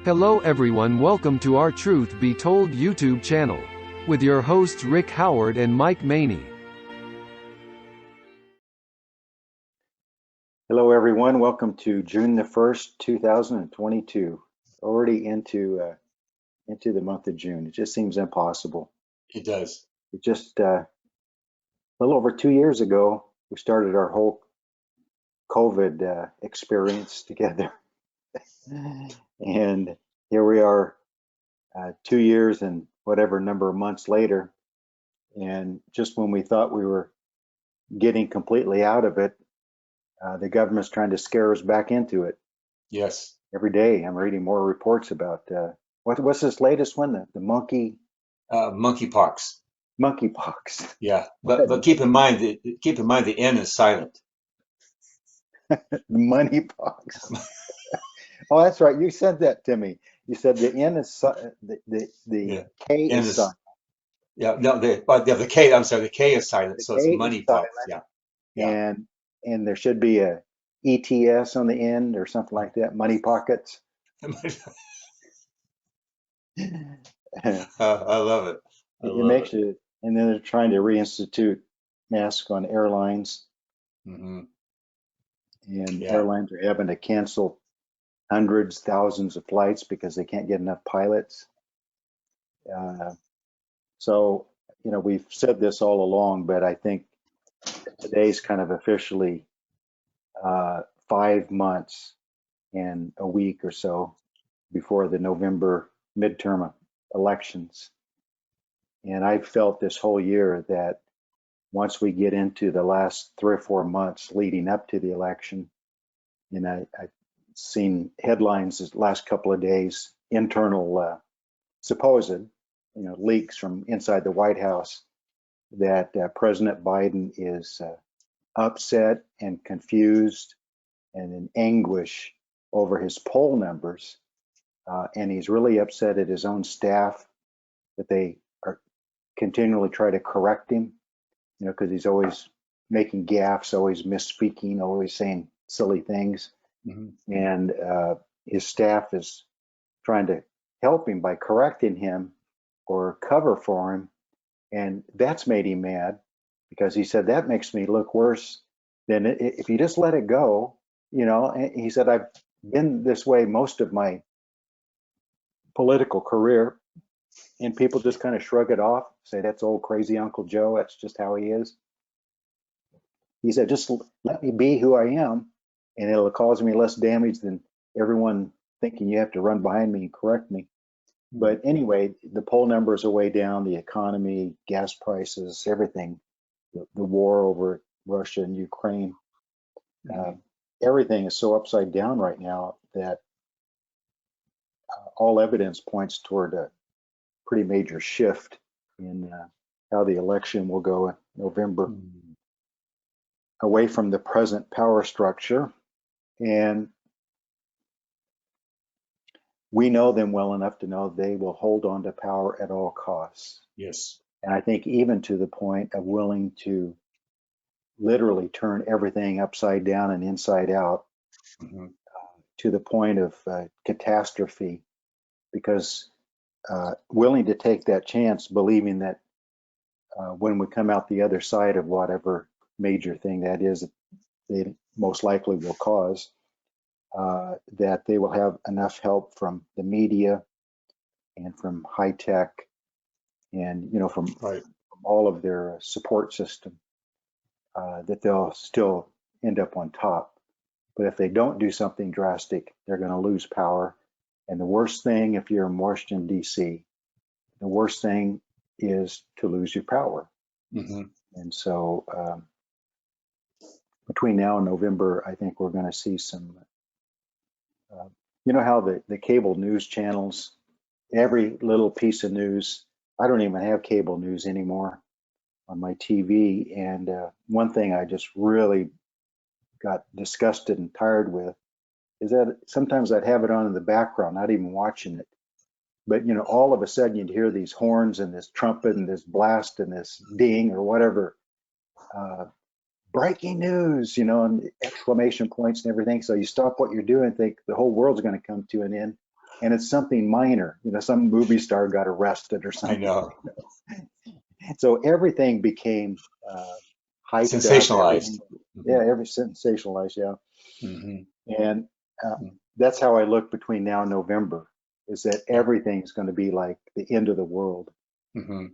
Hello everyone, welcome to our Truth Be Told YouTube channel with your hosts Rick Howard and Mike Maney. Hello everyone, welcome to June the 1st, 2022. Already into the month of June. It just seems impossible. It does. It just a little over 2 years ago, we started our whole COVID experience together. And here we are 2 years and whatever number of months later. And just when we thought we were getting completely out of it, the government's trying to scare us back into it. Yes. Every day I'm reading more reports about what's this latest one, the Monkeypox. monkeypox. Yeah, but keep in mind the N is silent. Moneypox. Oh, that's right. You said that to me. You said the N is the K N is silent. The K. I'm sorry, the K is silent, The so it's K is moneypox. silent, Yeah. and there should be a ETS on the end or something like that. Money pockets. I love it. It makes you. And then they're trying to reinstitute masks on airlines, Mm-hmm. and airlines are having to cancel hundreds, thousands of flights because they can't get enough pilots. So, we've said this all along, but I think today's kind of officially 5 months and a week or so before the November midterm elections. And I've felt this whole year that once we get into the last 3 or 4 months leading up to the election, and I've seen headlines the last couple of days, internal supposed, leaks from inside the White House that President Biden is upset and confused and in anguish over his poll numbers. And he's really upset at his own staff that they are continually try to correct him, because he's always making gaffes, always misspeaking, always saying silly things. Mm-hmm. And his staff is trying to help him by correcting him or cover for him. And that's made him mad because he said, that makes me look worse than if you just let it go. And he said, I've been this way most of my political career, and people just kind of shrug it off, say that's old crazy Uncle Joe, that's just how he is. He said, just let me be who I am, and it'll cause me less damage than everyone thinking you have to run behind me and correct me. But anyway, the poll numbers are way down, the economy, gas prices, everything, the war over Russia and Ukraine, everything is so upside down right now that all evidence points toward a pretty major shift in how the election will go in November, away from the present power structure. And we know them well enough to know they will hold on to power at all costs. Yes. And I think even to the point of willing to literally turn everything upside down and inside out, to the point of catastrophe, because willing to take that chance, believing that when we come out the other side of whatever major thing that is, they most likely will cause, that they will have enough help from the media and from high tech and from all of their support system, that they'll still end up on top. But if they don't do something drastic, they're going to lose power. And the worst thing, if you're in Washington, D.C., the worst thing is to lose your power. And so between now and November, I think we're going to see some, how the cable news channels, every little piece of news, I don't even have cable news anymore on my TV. And one thing I just really got disgusted and tired with is that sometimes I'd have it on in the background, not even watching it. But, all of a sudden you'd hear these horns and this trumpet and this blast and this ding or whatever, breaking news, and exclamation points and everything. So you stop what you're doing and think the whole world's going to come to an end. and it's something minor. Some movie star got arrested or I something. know. So everything became hyped up. Sensationalized. Every sensationalized, yeah. Hmm. And that's how I look between now and November, is that Yeah. everything's going to be like the end of the world. Hmm.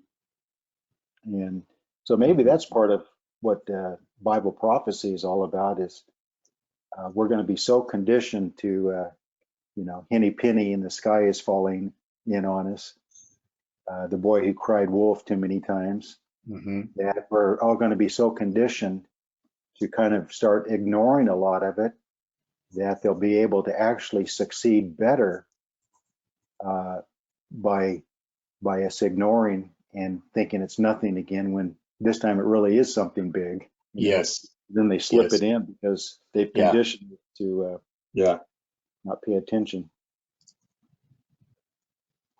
And so maybe that's part of what Bible prophecy is all about, is we're going to be so conditioned to, henny penny and the sky is falling in on us. The boy who cried wolf too many times, Hmm. that we're all going to be so conditioned to kind of start ignoring a lot of it, that they'll be able to actually succeed better uh, by us ignoring and thinking it's nothing again, when this time it really is something big. Yes. Then they slip Yes. it in because they've Yeah. conditioned it to Yeah. not pay attention.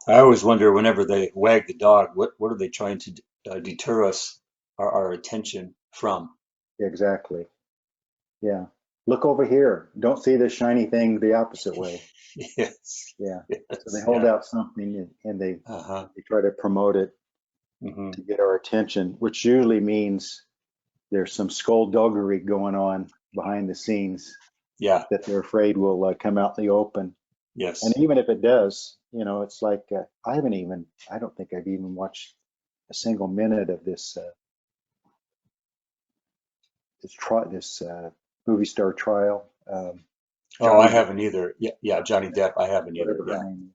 I always wonder whenever they wag the dog, what are they trying to deter us, our attention from? Exactly. Yeah. Look over here. Don't see this shiny thing the opposite way. Yes. Yeah. So they Yes. hold Yeah. out something, and Uh-huh. they try to promote it Hmm. to get our attention, which usually means there's some skullduggery going on behind the scenes Yeah. that they're afraid will come out in the open. And Yes. even if it does, it's like I don't think I've even watched a single minute of this movie star trial. Oh, I Johnny Depp, haven't either. Yeah. Yeah. Johnny Depp. I haven't either. whatever her Yeah. name is.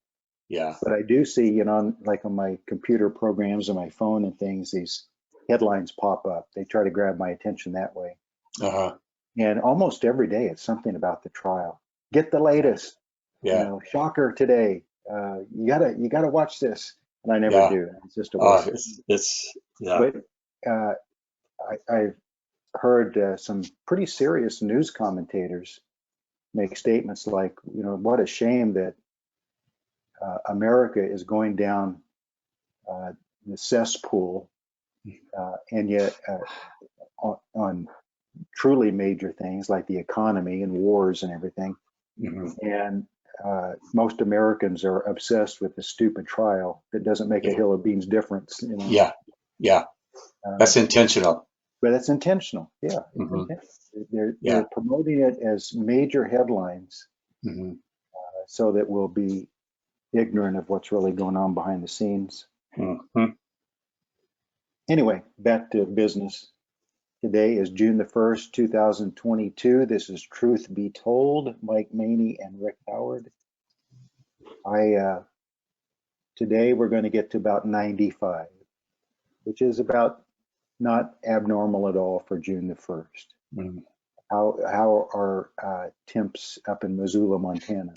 Yeah. But I do see, like on my computer programs on my phone and things, these headlines pop up. They try to grab my attention that way. Uh-huh. And almost every day, it's something about the trial. Get the Yeah. latest, Yeah. shocker today. You gotta watch this, and I never Yeah. do. It's just a waste of time. It's yeah. But uh, I've heard some pretty serious news commentators make statements like, what a shame that America is going down uh, the cesspool, and yet on truly major things like the economy and wars and everything. Hmm. And most Americans are obsessed with the stupid trial that doesn't make a Yeah. hill of beans difference. Yeah. Yeah. Uh, That's intentional. but it's intentional. Yeah, it's Hmm. intentional. They're Yeah. promoting it as major headlines Hmm. so that we'll be ignorant of what's really going on behind the scenes. Hmm. Anyway, back to business. Today is June the 1st, 2022. This is Truth Be Told. Mike Maney and Rick Howard. Today we're going to get to about 95, which is about not abnormal at all for June the 1st. Hmm. How are temps up in Missoula, Montana?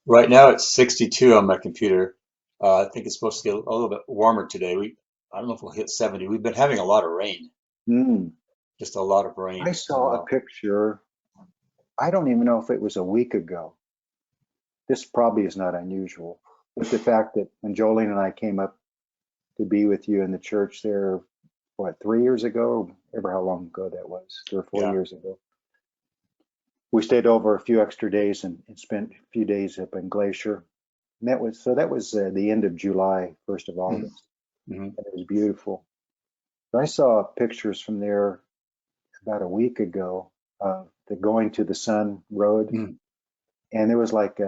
Right now it's 62 on my computer. I think it's supposed to get a little bit warmer today. I don't know if we'll hit 70. We've been having a lot of rain, Mm, just a lot of I rain. saw a picture. I don't even know if it was a week ago. This probably is not unusual, but the fact that when Jolene and I came up to be with you in the church there, what, 3 years ago, ever how long ago that was, 3 or 4 Yeah. years ago, we stayed over a few extra days and spent a few days up in Glacier. And that was the end of July, 1st of August, Mm-hmm. and it was beautiful. But I saw pictures from there about a week ago of the Going to the Sun road, Mm. and there was like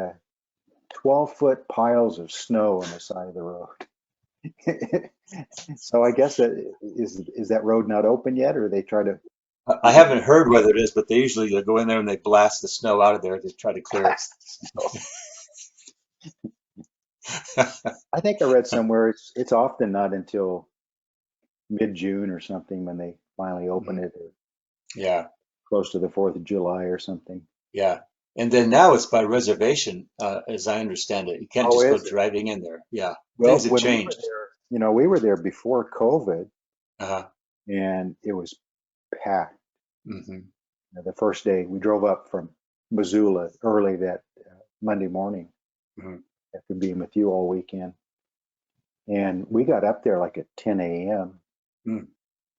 12-foot piles of snow on the side of the road. So I guess is that road not open yet, or they try to? I Is it? haven't heard whether it is, but they usually go in there and they blast the snow out of there to try to clear it. I think I read somewhere it's often not until mid-June or something when they finally open Mhm. it, or Yeah. close to the 4th of July or something. Yeah. And then now it's by reservation, as I understand it. You can't Oh, just go is it? driving in there. Yeah. Well, Things have when we were changed. there, we were there before COVID, Uh-huh. and it was packed. Hmm. The first day we drove up from Missoula early that Monday morning Hmm. after being with you all weekend, and we got up there like at 10 a.m. Mm.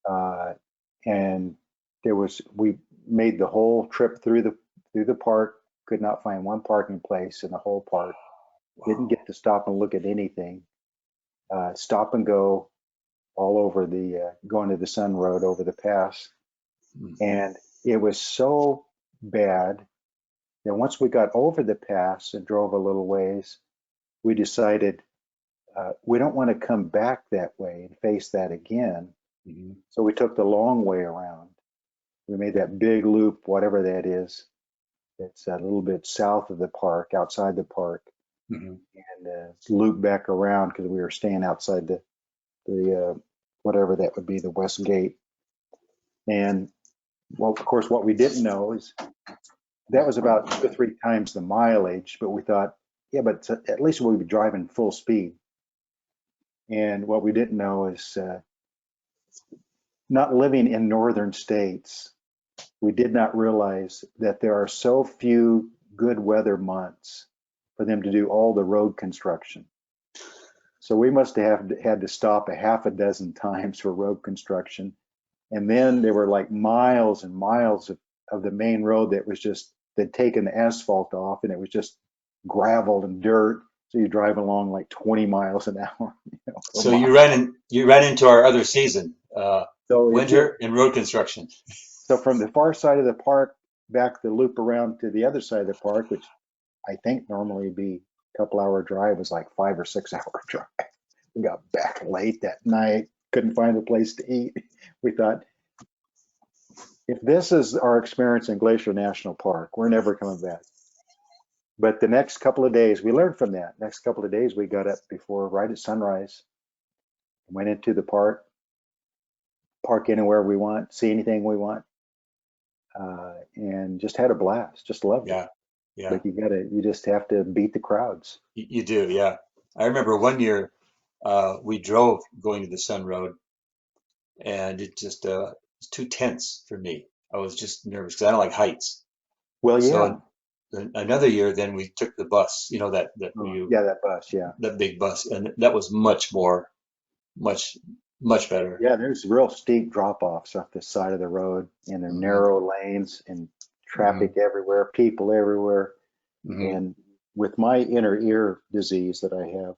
Uh, and we made the whole trip through the park. Could not find one parking place in the whole park. Didn't Wow. get to stop and look at anything. Stop and go all over the going to the Sun Road over the pass, Mhm. and it was so bad that once we got over the pass and drove a little ways, we decided we don't want to come back that way and face that again. Mhm. So we took the long way around. We made that big loop, whatever that is. It's a little bit south of the park, outside the park, Mhm. and loop back around because we were staying outside the whatever that would be, the west gate. And well, of course, what we didn't know is that was about 2 or 3 times the mileage, but we thought, yeah, but at least we'll be driving full speed. And what we didn't know is not living in northern states, we did not realize that there are so few good weather months for them to do all the road construction. So we must have had to stop a half a dozen times for road construction. And then there were like miles and miles of the main road that was just, they'd taken the asphalt off and it was just gravel and dirt. So you drive along like 20 miles an hour, per So mile. you ran into our other season, So winter and road construction. so from the far side of the park back the loop around to the other side of the park, which I think normally would be a couple hour drive, was like 5 or 6 hour drive. We got back late that night, couldn't find a place to eat. We thought, if this is our experience in Glacier National Park, we're never coming back. But the next couple of days, we learned from that. Next couple of days, we got up before right at sunrise, went into the park anywhere we want, see anything we want, and just had a blast. Just loved it. Yeah, yeah, But you just have to beat the crowds. you do. Yeah, I remember one year we drove going to the Sun Road, and it just was too tense for me. I was just nervous because I don't like heights. Well, yeah. So another year, then we took the bus. You know that Oh, you yeah, that bus. Yeah. that big bus, and that was much much better. Yeah, there's real steep drop-offs off the side of the road, and they're Hmm. narrow lanes and Hmm. traffic everywhere, people everywhere. Hmm. And with my inner ear disease that I have,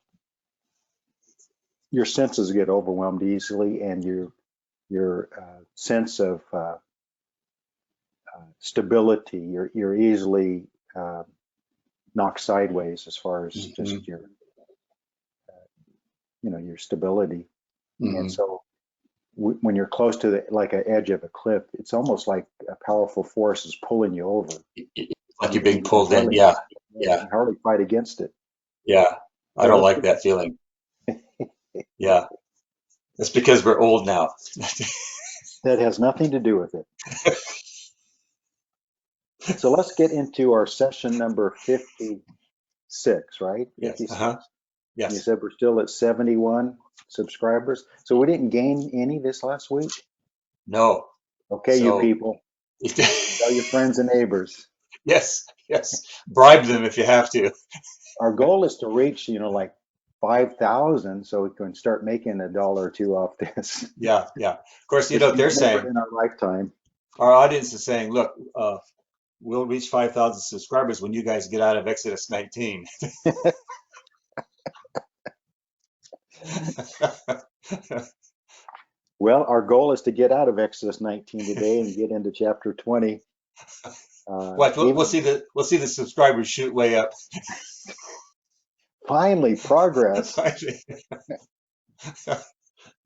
your senses get overwhelmed easily, and your sense of stability, you're easily uh, knocked sideways as far as Hmm. just your your stability. And Hmm. so when you're close to like an edge of a cliff, it's almost like a powerful force is pulling you over, Like and you're you, and being you can pulled in. hardly, Yeah, yeah, you yeah, can hardly fight against it. yeah. I So don't let's like get that feeling. Yeah, that's because we're old now. that has nothing to do with it. So let's get into our session number 56, right? Yes. 56. Uh-huh. You Yes. said we're still at 71 subscribers. So we didn't gain any this last week. No. Okay, you So, people, tell your friends and neighbors. yes, yes. Bribe them if you have to. Our goal is to reach, like 5,000 so we can start making a dollar or two off this. Yeah, yeah. Of course, you know It's what they're never saying. in our lifetime. Our audience is saying, look, we'll reach 5,000 subscribers when you guys get out of Exodus 19. Well, our goal is to get out of Exodus 19 today and get into chapter 20. Watch, we'll Even see the subscribers shoot way up. finally, progress.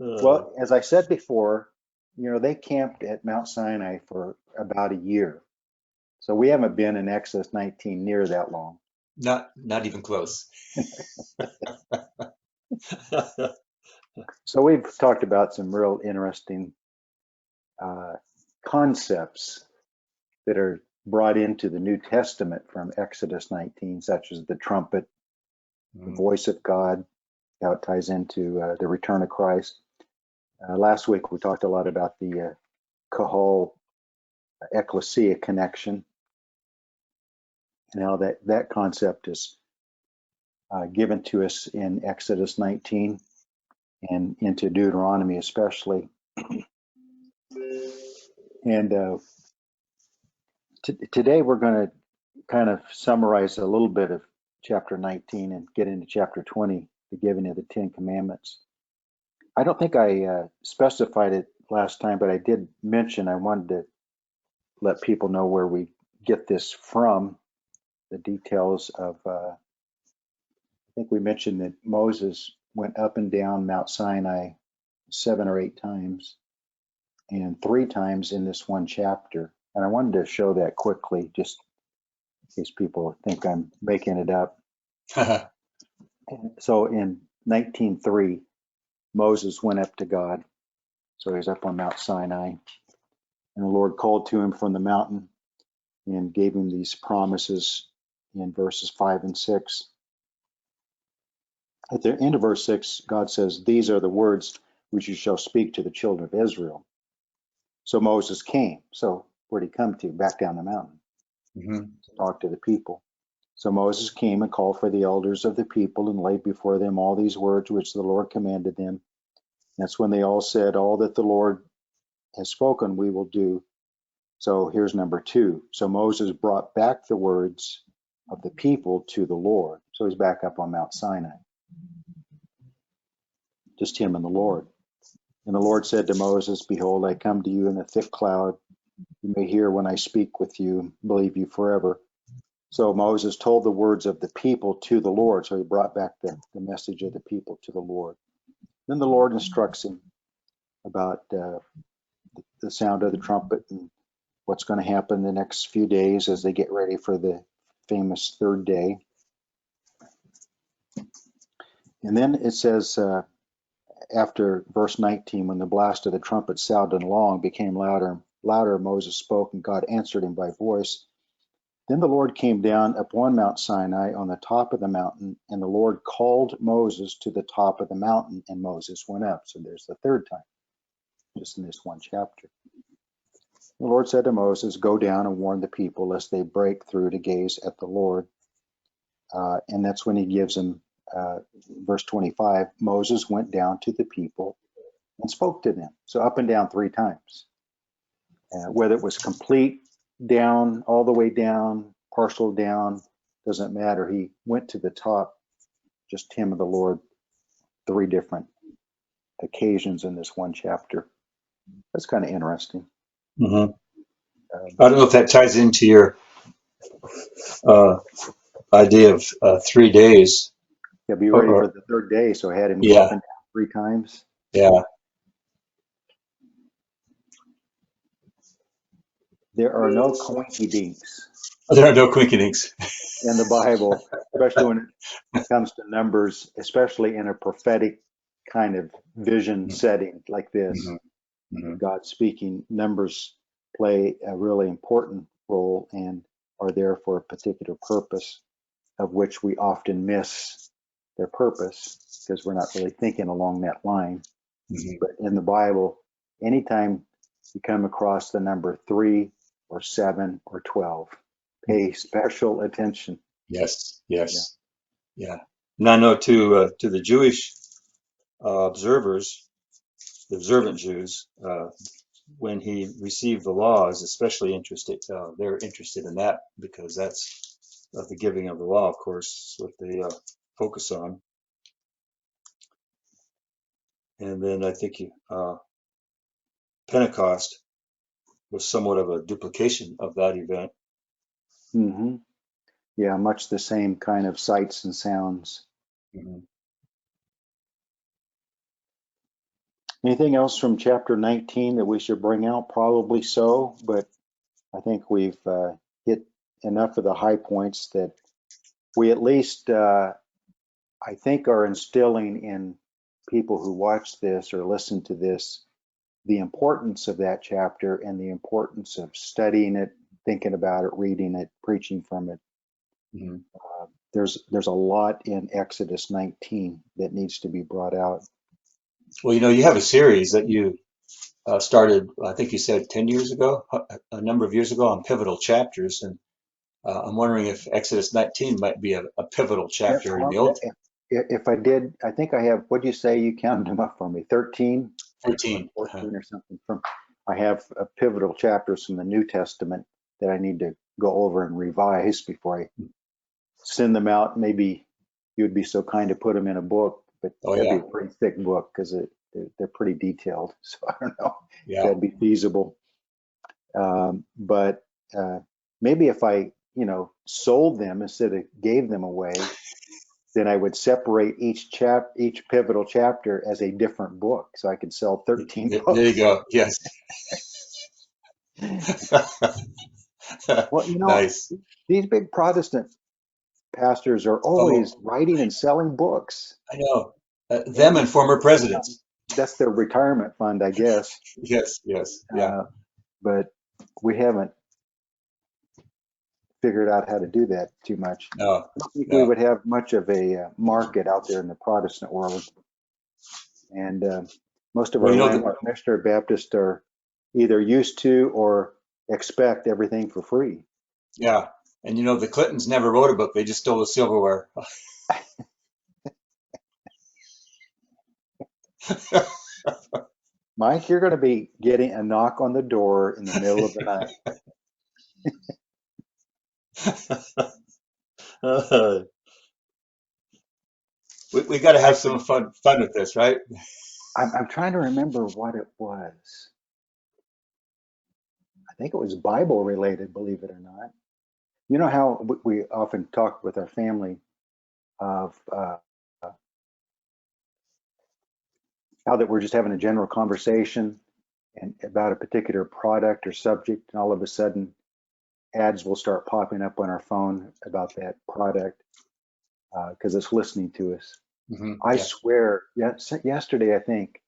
Uh, Well, as I said before, they camped at Mount Sinai for about a year. So we haven't been in Exodus 19 near that long. not even close. So we've talked about some real interesting uh, concepts that are brought into the New Testament from Exodus 19, such as the trumpet, the Mm, voice of God, how it ties into the return of Christ. Last week we talked a lot about the Kahal ecclesia connection and how that concept is given to us in Exodus 19 and into Deuteronomy especially. And today we're going to kind of summarize a little bit of chapter 19 and get into chapter 20, the giving of the 10 commandments. I don't think I specified it last time, but I did mention I wanted to let people know where we get this from, the details of, I think we mentioned that Moses went up and down Mount Sinai 7 or 8 times, and 3 times in this one chapter. And I wanted to show that quickly, just in case people think I'm making it up. So in 19:3, Moses went up to God. So he's up on Mount Sinai. And the Lord called to him from the mountain and gave him these promises in verses 5 and 6. At the end of verse 6, God says, "These are the words which you shall speak to the children of Israel." So Moses came. So where'd he come to? Back down the mountain to talk to the people. So Moses came and called for the elders of the people and laid before them all these words which the Lord commanded them. That's when they all said, "All that the Lord has spoken, we will do." So here's number 2. So Moses brought back the words of the people to the Lord. So he's back up on Mount Sinai. Just him and the Lord. And the Lord said to Moses, "Behold, I come to you in a thick cloud. You may hear when I speak with you, believe you forever." So Moses told the words of the people to the Lord. So he brought back the message of the people to the Lord. Then the Lord instructs him about the sound of the trumpet and what's going to happen the next few days as they get ready for the famous third day. And then it says, after verse 19, when the blast of the trumpet sounded long, became louder and louder, Moses spoke, and God answered him by voice. Then the Lord came down upon Mount Sinai on the top of the mountain, and the Lord called Moses to the top of the mountain, and Moses went up. So there's the third time, just in this one chapter. The Lord said to Moses, "Go down and warn the people, lest they break through to gaze at the Lord." And that's when he gives them, verse 25, Moses went down to the people and spoke to them. So up and down 3 times. Whether it was complete down, all the way down, partial down, doesn't matter. He went to the top, just him and the Lord, 3 different occasions in this one chapter. That's kind of interesting. I don't know if that ties into your idea of 3 days. Yeah, be ready for the third day. So I had him go up and down 3 times. Yeah. There are no coinkydinks There are no quickenings. in the Bible, especially when it comes to numbers, especially in a prophetic kind of vision setting like this. God speaking, numbers play a really important role and are there for a particular purpose, of which we often miss their purpose because we're not really thinking along that line. But in the Bible, anytime you come across the number 3 or 7 or 12, pay special attention. Yes. Yeah. And I know to the Jewish observers, the observant Jews, when he received the laws, especially interested, they're interested in that because that's the giving of the law, of course, what they focus on. And then I think Pentecost was somewhat of a duplication of that event. Yeah, much the same kind of sights and sounds. Anything else from chapter 19 that we should bring out? Probably so, but I think we've hit enough of the high points that we at least, I think, are instilling in people who watch this or listen to this the importance of that chapter and the importance of studying it, thinking about it, reading it, preaching from it. There's a lot in Exodus 19 that needs to be brought out. Well, you have a series that you started, I think you said 10 years ago, a number of years ago, on pivotal chapters. And I'm wondering if Exodus 19 might be a pivotal chapter in the Old Testament. If I did, I think I have, what'd you say? You counted them up for me, 13? 13. 14 or something. I have pivotal chapters from the New Testament that I need to go over and revise before I send them out. Maybe you would be so kind to put them in a book, but Oh that'd be yeah, a pretty thick book because they're pretty detailed. So I don't know if yeah. that'd be feasible. But maybe if I, sold them instead of gave them away, then I would separate each pivotal chapter as a different book, so I could sell 13 There you books. go. Yes. Well, Nice. these big Protestant pastors are Oh, always writing and selling books, I know. Them and and former presidents. that's their retirement fund, I guess. Yes, yes, yeah. Uh, but we haven't figured out how to do that too much. No, I don't think we no. would have much of a market out there in the Protestant world. And most of Well, our you know that. landmark missionary Baptists are either used to or expect everything for free. Yeah, and you know the Clintons never wrote a book. They just stole the silverware. Mike, you're going to be getting a knock on the door in the middle of the night. We got to have some Actually, fun with this, right? I'm trying to remember what it was. I think it was Bible related, believe it or not. You know how we often talk with our family of how that we're just having a general conversation and about a particular product or subject, and all of a sudden ads will start popping up on our phone about that product because it's listening to us. I Yeah. swear, yesterday I think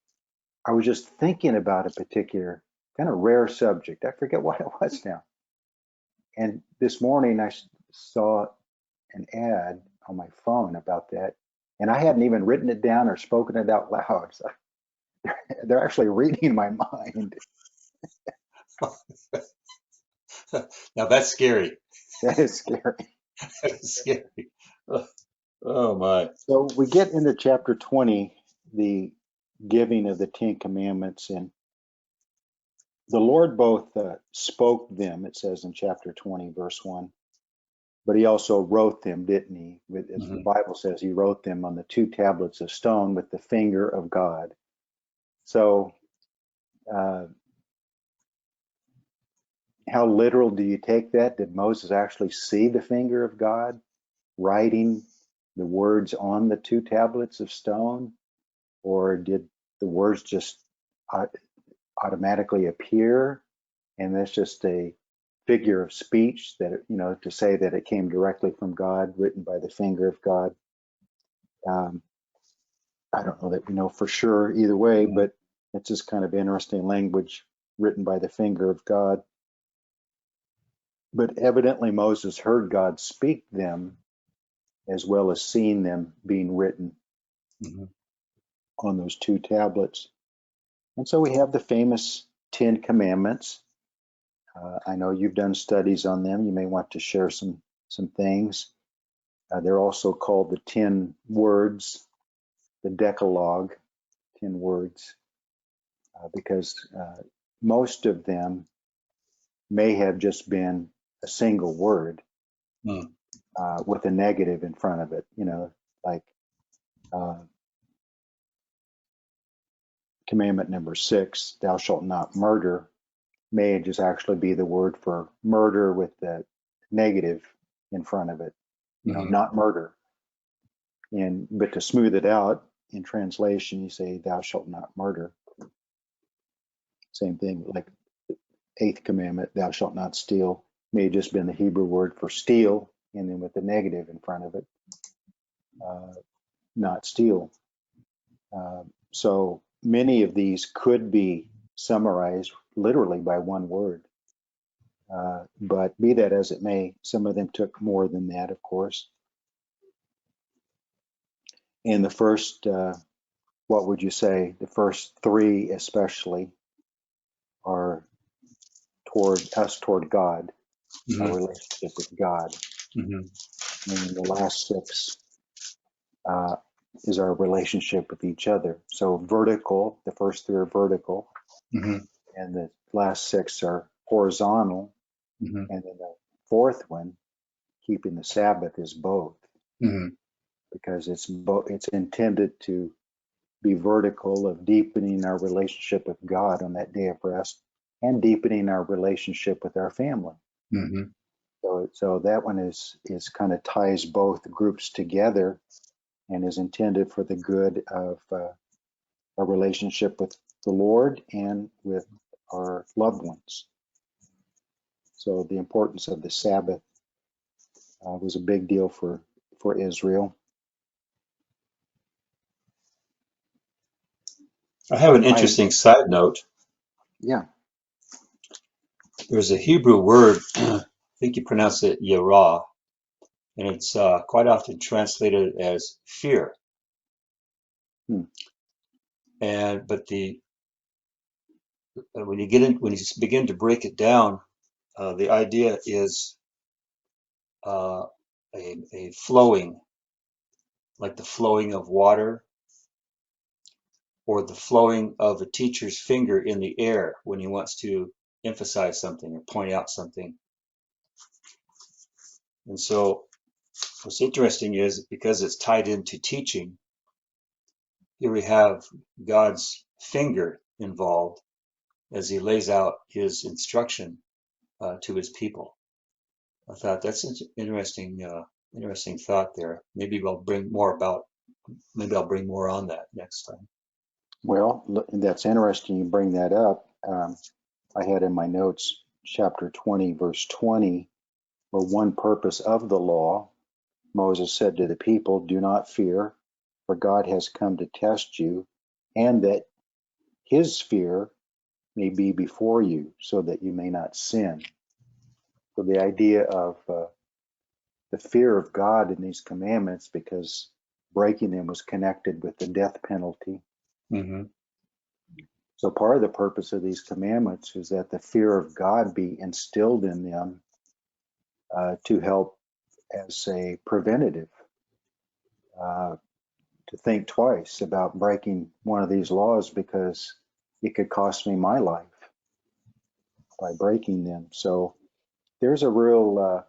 I was just thinking about a particular kind of rare subject. I forget what it was now. And this morning I saw an ad on my phone about that, and I hadn't even written it down or spoken it out loud. So they're actually reading my mind. Now that's scary. That is scary. That's scary. Oh my. So we get into chapter 20, the giving of the Ten Commandments, and the Lord both spoke them, it says in chapter 20, verse 1, but he also wrote them, didn't he? As the Hmm. Bible says, he wrote them on the two tablets of stone with the finger of God. So, uh, how literal do you take that? Did Moses actually see the finger of God writing the words on the two tablets of stone? Or did the words just automatically appear? And that's just a figure of speech that, to say that it came directly from God, written by the finger of God. Um, I don't know that we know for sure either way, but it's just kind of interesting language written by the finger of God. But evidently Moses heard God speak them as well as seeing them being written Hmm. on those two tablets. And so we have the famous Ten Commandments. I know you've done studies on them. You may want to share some things. They're also called the 10 words, the Decalogue, 10 words, because most of them may have just been a single word Mm. with a negative in front of it, like uh, commandment number 6, thou shalt not murder, may just actually be the word for murder with the negative in front of it, Hmm. not murder. But to smooth it out in translation, you say thou shalt not murder. Same thing, like eighth commandment, thou shalt not steal, may have just been the Hebrew word for steal, and then with the negative in front of it, uh, not steal. So many of these could be summarized literally by one word. But be that as it may, some of them took more than that, of course. And the first, what would you say, the first three especially are toward God, our Hmm. relationship with God. Hmm. And then the last six uh, is our relationship with each other. So vertical, the first three are vertical, Hmm. and the last six are horizontal. Hmm. And then the fourth one keeping the Sabbath is both, because it's intended to be vertical of deepening our relationship with God on that day of rest and deepening our relationship with our family. So that one is kind of ties both groups together and is intended for the good of our relationship with the Lord and with our loved ones. So the importance of the Sabbath was a big deal for Israel. I have an interesting side note. Yeah. There's a Hebrew word, I think you pronounce it yerah, and it's quite often translated as fear. But when you begin to break it down, the idea is a flowing, like the flowing of water, or the flowing of a teacher's finger in the air when he wants to emphasize something or point out something. And so what's interesting is, because it's tied into teaching, here we have God's finger involved as he lays out his instruction to his people. I thought that's an interesting thought there. Maybe I'll bring more on that next time. Well, that's interesting you bring that up. I had in my notes chapter 20, verse 20, where one purpose of the law, Moses said to the people, "Do not fear, for God has come to test you, and that his fear may be before you, so that you may not sin." So the idea of the fear of God in these commandments, because breaking them was connected with the death penalty. So part of the purpose of these commandments is that the fear of God be instilled in them to help as a preventative, to think twice about breaking one of these laws, because it could cost me my life by breaking them. So there's a real,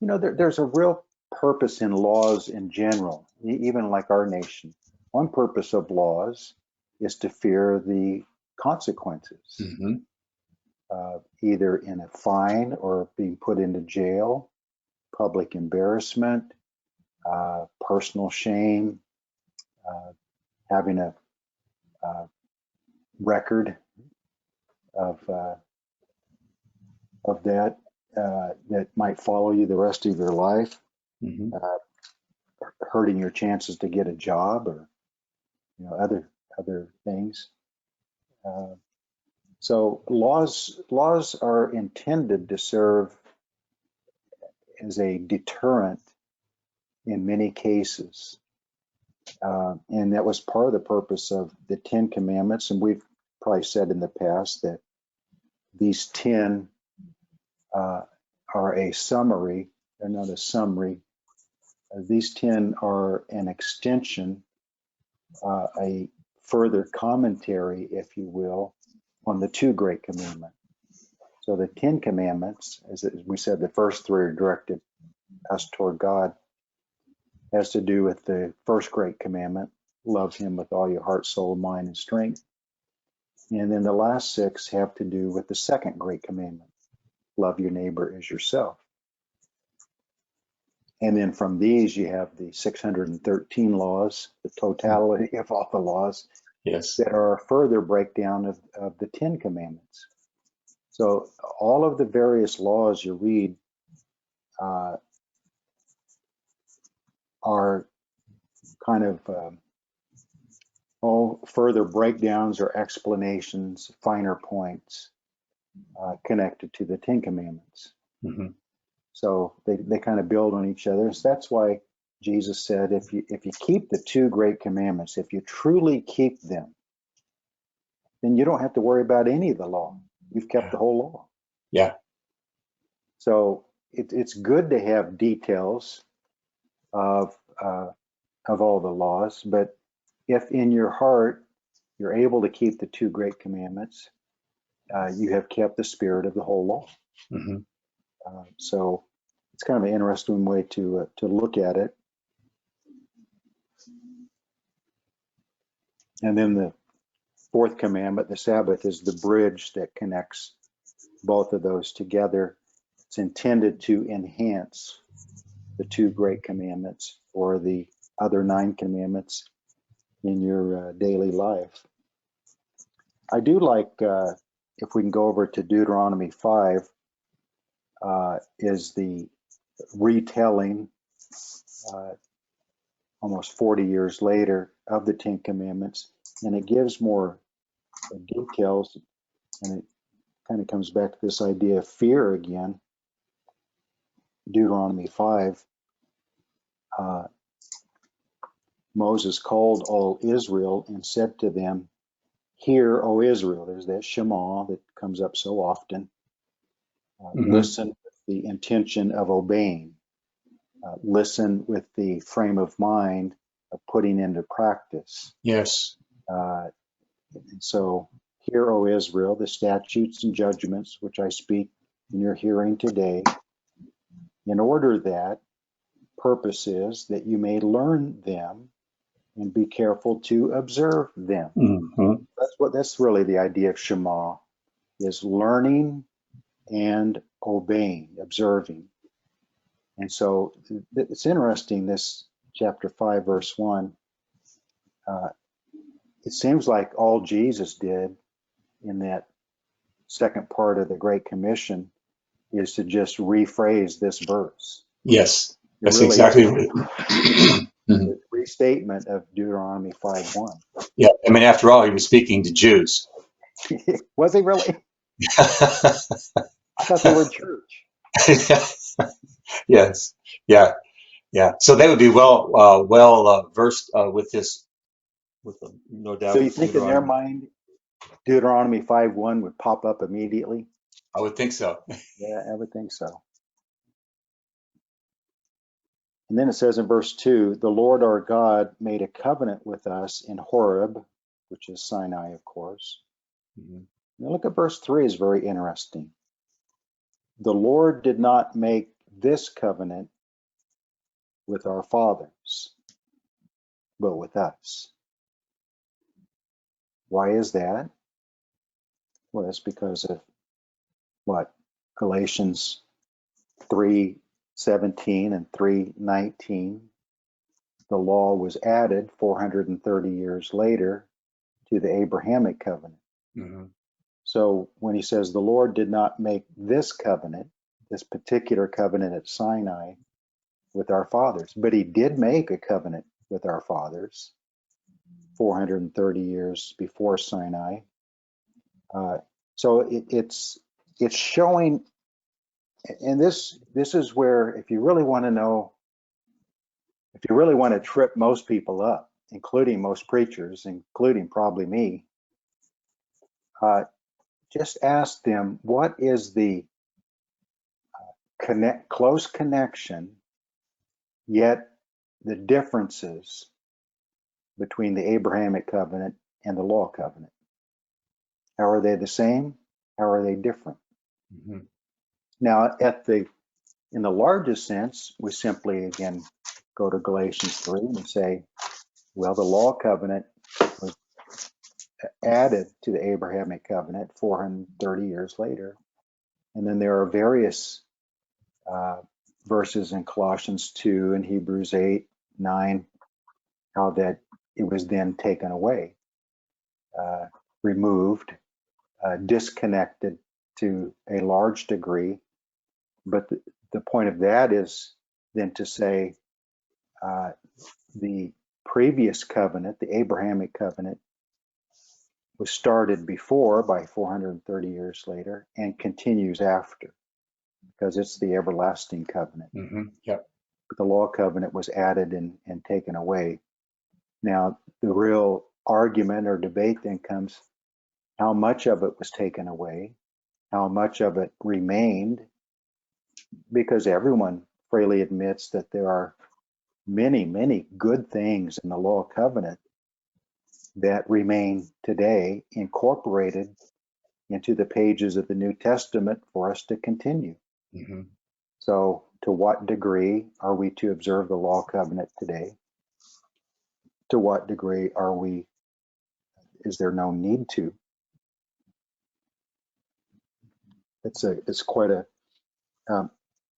there's a real purpose in laws in general, even like our nation. One purpose of laws is to fear the consequences, either in a fine or being put into jail, public embarrassment, personal shame, having a record of that that might follow you the rest of your life, hurting your chances to get a job, or other things. So laws are intended to serve as a deterrent in many cases. And that was part of the purpose of the 10 Commandments. And we've probably said in the past that these 10 are a summary. They're not a summary. These 10 are an extension, a further commentary, if you will, on the 2 great commandments. So the 10 Commandments, as we said, the first 3 are directed us toward God, has to do with the first great commandment, love him with all your heart, soul, mind, and strength. And then the last 6 have to do with the second great commandment, love your neighbor as yourself. And then from these, you have the 613 laws, the totality of all the laws, that are a further breakdown of the 10 Commandments. So all of the various laws you read are kind of all further breakdowns or explanations, finer points connected to the 10 Commandments. So they kind of build on each other. So that's why Jesus said, if you keep the 2 great commandments, if you truly keep them, then you don't have to worry about any of the law. You've kept the whole law. Yeah. So it's good to have details of all the laws, but if in your heart you're able to keep the 2 great commandments, you have kept the spirit of the whole law. So it's kind of an interesting way to look at it. And then the fourth commandment, the Sabbath, is the bridge that connects both of those together. It's intended to enhance the two great commandments or the other 9 commandments in your daily life. I do like, if we can go over to Deuteronomy 5, is the retelling almost 40 years later of the 10 commandments, and it gives more details, and it kind of comes back to this idea of fear again. Deuteronomy 5, Moses called all Israel and said to them, "Hear, O Israel." There's that Shema that comes up so often. Listen with the intention of obeying. Listen with the frame of mind of putting into practice. Yes. And so, hear, O Israel, the statutes and judgments which I speak in your hearing today, in order that purpose is that you may learn them and be careful to observe them. That's really the idea of Shema, is learning and obeying, observing. And so it's interesting, this chapter 5, verse 1, it seems like all Jesus did in that second part of the Great Commission is to just rephrase this verse. Yes, that's really exactly the restatement of Deuteronomy 5:1. Yeah, I mean, after all, he was speaking to Jews. Was he really? I thought they were church. Yes, yeah, yeah. So they would be well versed with this, with no doubt. So you think in their mind, Deuteronomy 5:1 would pop up immediately? I would think so. Yeah, I would think so. And then it says in verse 2, the Lord our God made a covenant with us in Horeb, which is Sinai, of course. Now look at verse 3, is very interesting. The Lord did not make this covenant with our fathers, but with us. Why is that? Well, it's because of what? Galatians 3:17 and 3:19. The law was added 430 years later to the Abrahamic covenant. So when he says the Lord did not make this covenant, this particular covenant at Sinai with our fathers, but he did make a covenant with our fathers 430 years before Sinai. So it's showing, and this is where, if you really want to know, if you really want to trip most people up, including most preachers, including probably me, just ask them, what is the close connection, yet the differences between the Abrahamic covenant and the law covenant? How are they the same? How are they different? Now, in the largest sense, we simply again go to Galatians 3 and say, well, the law covenant was added to the Abrahamic covenant 430 years later. And then there are various verses in Colossians 2 and Hebrews 8:9, how that it was then taken away, removed, disconnected to a large degree. But the point of that is then to say the previous covenant, the Abrahamic covenant, was started before by 430 years later and continues after, because it's the everlasting covenant. Yep. But the law covenant was added and taken away. Now, the real argument or debate then comes, how much of it was taken away? How much of it remained? Because everyone freely admits that there are many, many good things in the law covenant that remain today, incorporated into the pages of the New Testament for us to continue. So To what degree are we to observe the law covenant today? To what degree is there no need to? It's quite a,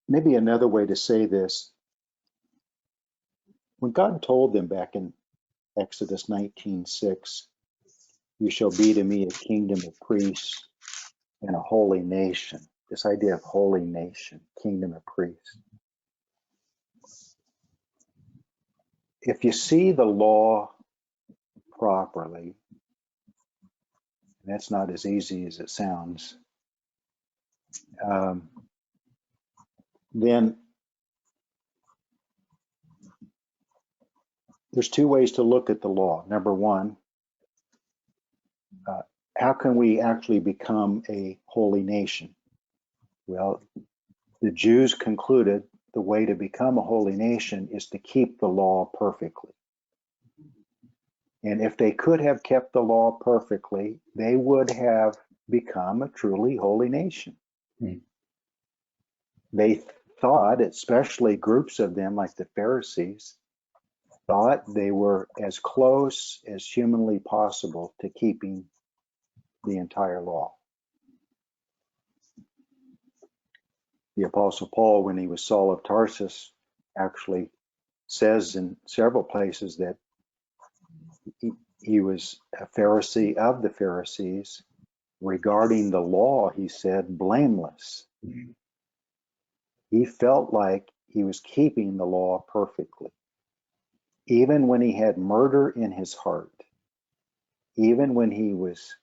maybe another way to say this. When God told them back in Exodus 19:6, you shall be to me a kingdom of priests and a holy nation. This idea of holy nation, kingdom of priests. If you see the law properly, and that's not as easy as it sounds, then there's two ways to look at the law. Number one, how can we actually become a holy nation? Well, the Jews concluded the way to become a holy nation is to keep the law perfectly. And if they could have kept the law perfectly, they would have become a truly holy nation. They thought, especially groups of them like the Pharisees, thought they were as close as humanly possible to keeping the entire law. The Apostle Paul, when he was Saul of Tarsus, actually says in several places that he was a Pharisee of the Pharisees. Regarding the law, he said, blameless. He felt like he was keeping the law perfectly. Even when he had murder in his heart, even when he was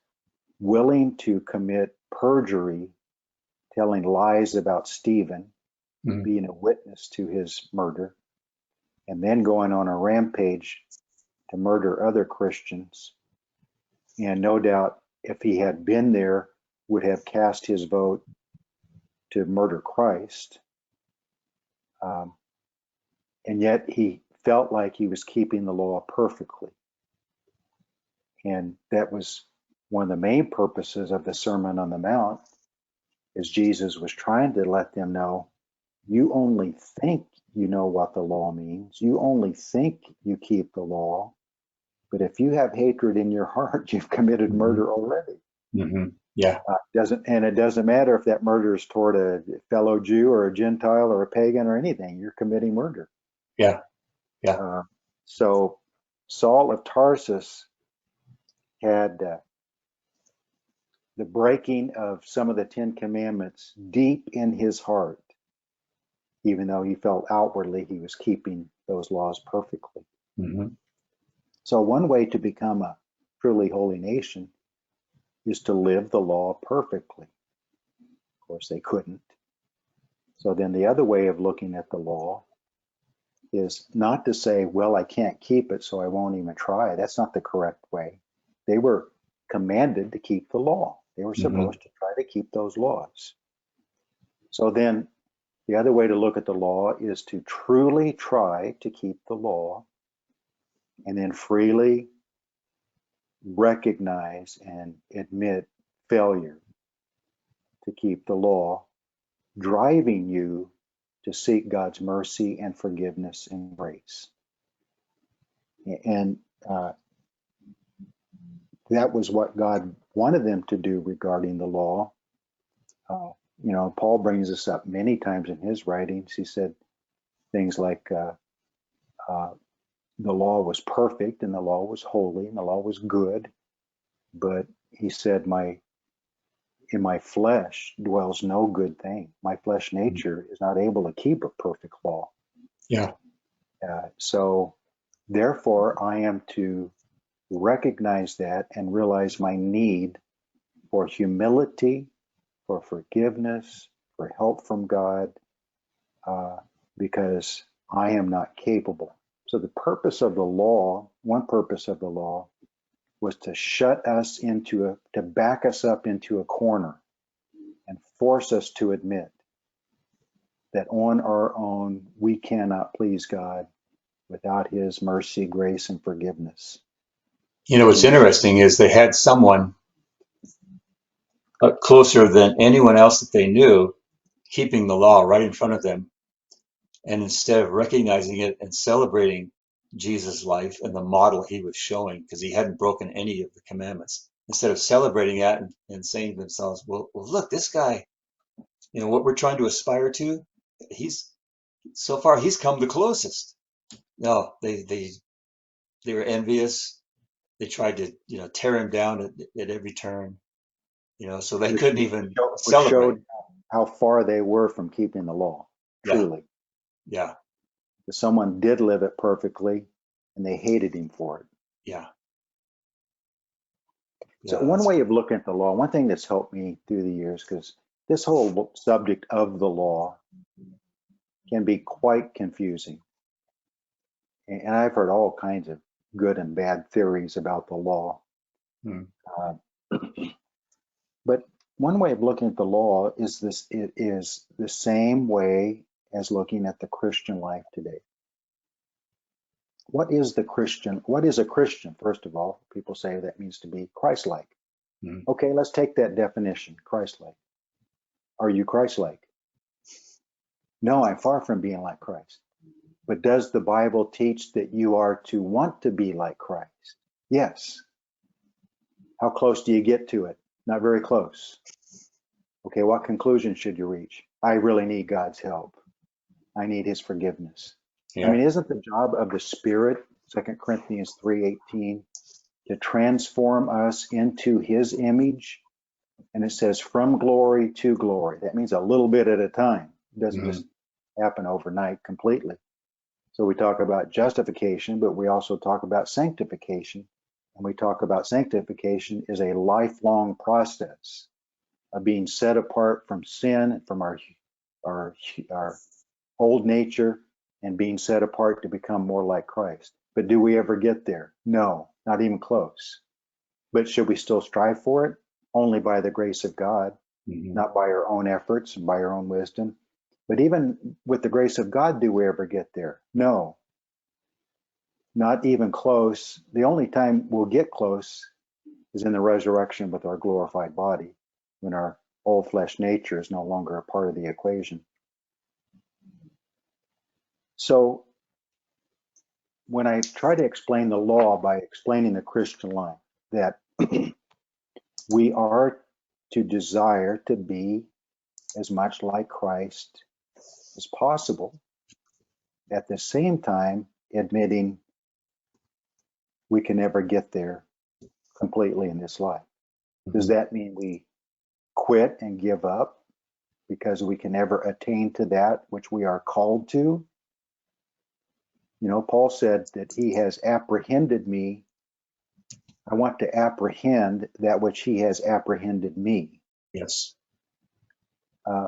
willing to commit perjury, telling lies about Stephen, being a witness to his murder, and then going on a rampage to murder other Christians. And no doubt, if he had been there, would have cast his vote to murder Christ. And yet he felt like he was keeping the law perfectly. And that was one of the main purposes of the Sermon on the Mount, is Jesus was trying to let them know, you only think you know what the law means. You only think you keep the law. But if you have hatred in your heart, you've committed murder already. Yeah. It doesn't matter if that murder is toward a fellow Jew or a Gentile or a pagan or anything. You're committing murder. Yeah. So Saul of Tarsus had the breaking of some of the Ten Commandments deep in his heart, even though he felt outwardly he was keeping those laws perfectly. So one way to become a truly holy nation is to live the law perfectly. Of course, they couldn't. So then the other way of looking at the law is not to say, well, I can't keep it, so I won't even try. That's not the correct way. They were commanded to keep the law. They were supposed to try to keep those laws. So then the other way to look at the law is to truly try to keep the law, and then freely recognize and admit failure to keep the law, driving you to seek God's mercy and forgiveness and grace. And that was what God wanted them to do regarding the law. Paul brings this up many times in his writings. He said things like the law was perfect and the law was holy and the law was good. But he said, in my flesh dwells no good thing. My flesh nature is not able to keep a perfect law. Yeah. So therefore, I am to recognize that and realize my need for humility, for forgiveness, for help from God, because I am not capable. So the purpose of the law, one purpose of the law, was to to back us up into a corner and force us to admit that on our own, we cannot please God without his mercy, grace, and forgiveness. What's interesting is they had someone closer than anyone else that they knew keeping the law right in front of them. And instead of recognizing it and celebrating Jesus' life and the model he was showing, because he hadn't broken any of the commandments, instead of celebrating that and saying to themselves, well, look, this guy, what we're trying to aspire to, so far he's come the closest. No, they were envious. They tried to, tear him down at every turn, so they couldn't even Which celebrate. showed how far they were from keeping the law, Yeah, truly. yeah, That someone did live it perfectly, and they hated him for it. yeah, So yeah. one That's way of good. looking at the law, one thing that's helped me through the years, because this whole subject of the law can be quite confusing. And I've heard all kinds of good and bad theories about the law. Hmm. Uh, but one way of looking at the law is this: it is the same way as looking at the Christian life today. What is the Christian? What is a Christian? First of all, people say that means to be Christ-like. Hmm. Okay, let's take that definition, Christ-like. Are you Christ-like? No, I'm far from being like Christ. But does the Bible teach that you are to want to be like Christ? Yes. How close do you get to it? Not very close. Okay, what conclusion should you reach? I really need God's help. I need his forgiveness. I Yeah. mean, isn't the job of the Spirit, 2 Corinthians 3:18, to transform us into his image? And it says from glory to glory. That means a little bit at a time. It doesn't Hmm. just happen overnight completely. So we talk about justification, but we also talk about sanctification. And we talk about sanctification is a lifelong process of being set apart from sin, from our, our old nature, and being set apart to become more like Christ. But do we ever get there? No, not even close. But should we still strive for it? Only by the grace of God, Hmm. not by our own efforts and by our own wisdom. But even with the grace of God, do we ever get there? No, not even close. The only time we'll get close is in the resurrection with our glorified body, when our old flesh nature is no longer a part of the equation. So when I try to explain the law by explaining the Christian life, that we are to desire to be as much like Christ as possible, at the same time admitting we can never get there completely in this life. Does Hmm. that mean we quit and give up because we can never attain to that which we are called to? Paul said that he has apprehended me. I want to apprehend that which he has apprehended me. Yes. Uh,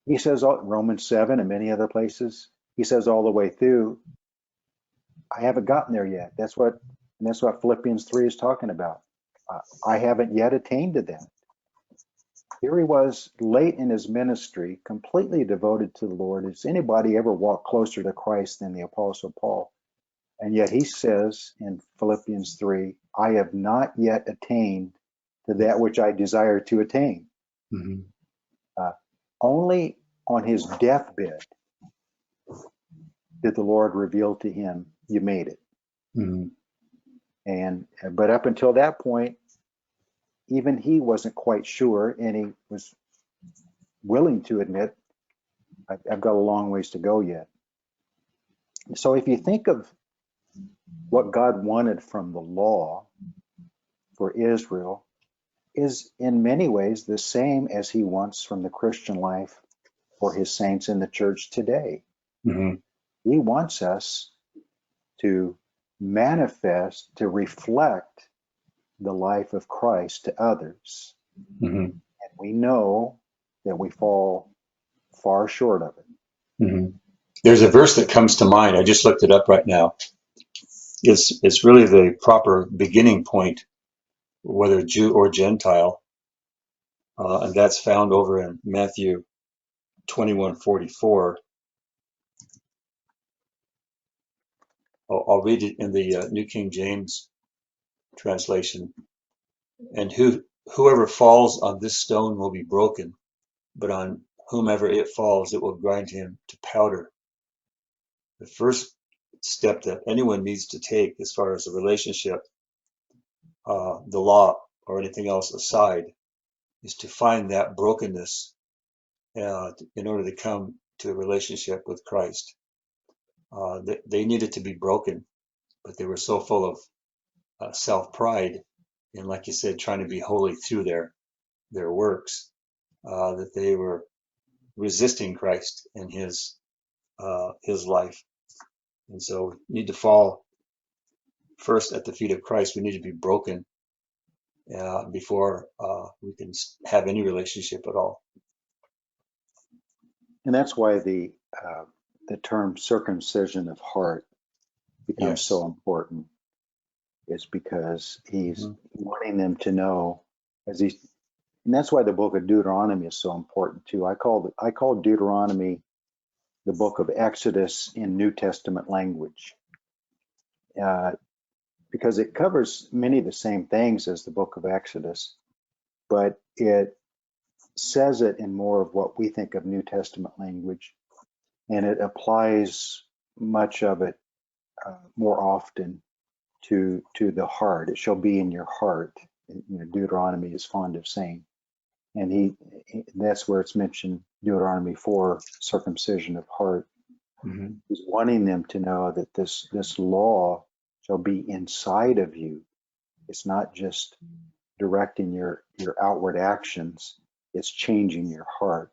he says, Romans 7 and many other places, he says all the way through, I haven't gotten there yet. That's what Philippians 3 is talking about. I haven't yet attained to that. Here he was late in his ministry, completely devoted to the Lord. Has anybody ever walked closer to Christ than the Apostle Paul? And yet he says in Philippians 3, I have not yet attained to that which I desire to attain. Hmm. Uh, Only on his deathbed did the Lord reveal to him, you made it. Hmm. But up until that point, even he wasn't quite sure, and he was willing to admit, I've got a long ways to go yet. So if you think of what God wanted from the law for Israel, is in many ways the same as he wants from the Christian life for his saints in the church today. Hmm. He wants us to manifest, to reflect the life of Christ to others. Hmm. And we know that we fall far short of it. Hmm. There's a verse that comes to mind. I just looked it up right now. It's really the proper beginning point, whether Jew or Gentile, and that's found over in Matthew 21:44. I'll read it in the New King James translation. And whoever falls on this stone will be broken, but on whomever it falls, it will grind him to powder. The first step that anyone needs to take as far as a relationship, the law or anything else aside, is to find that brokenness in order to come to a relationship with Christ. They needed to be broken, but they were so full of self-pride and, like you said, trying to be holy through their works, that they were resisting Christ and his life. And so we need to fall first at the feet of Christ. We need to be broken before we can have any relationship at all. And that's why the term circumcision of heart becomes Yes. so important, is because he's wanting them to know, and that's why the book of Deuteronomy is so important too. I call Deuteronomy the book of Exodus in New Testament language, because it covers many of the same things as the book of Exodus, but it says it in more of what we think of New Testament language, and it applies much of it more often to the heart. It shall be in your heart. Deuteronomy is fond of saying, and that's where it's mentioned, Deuteronomy 4, circumcision of heart. He's wanting them to know that this law shall be inside of you. It's not just directing your outward actions, it's changing your heart.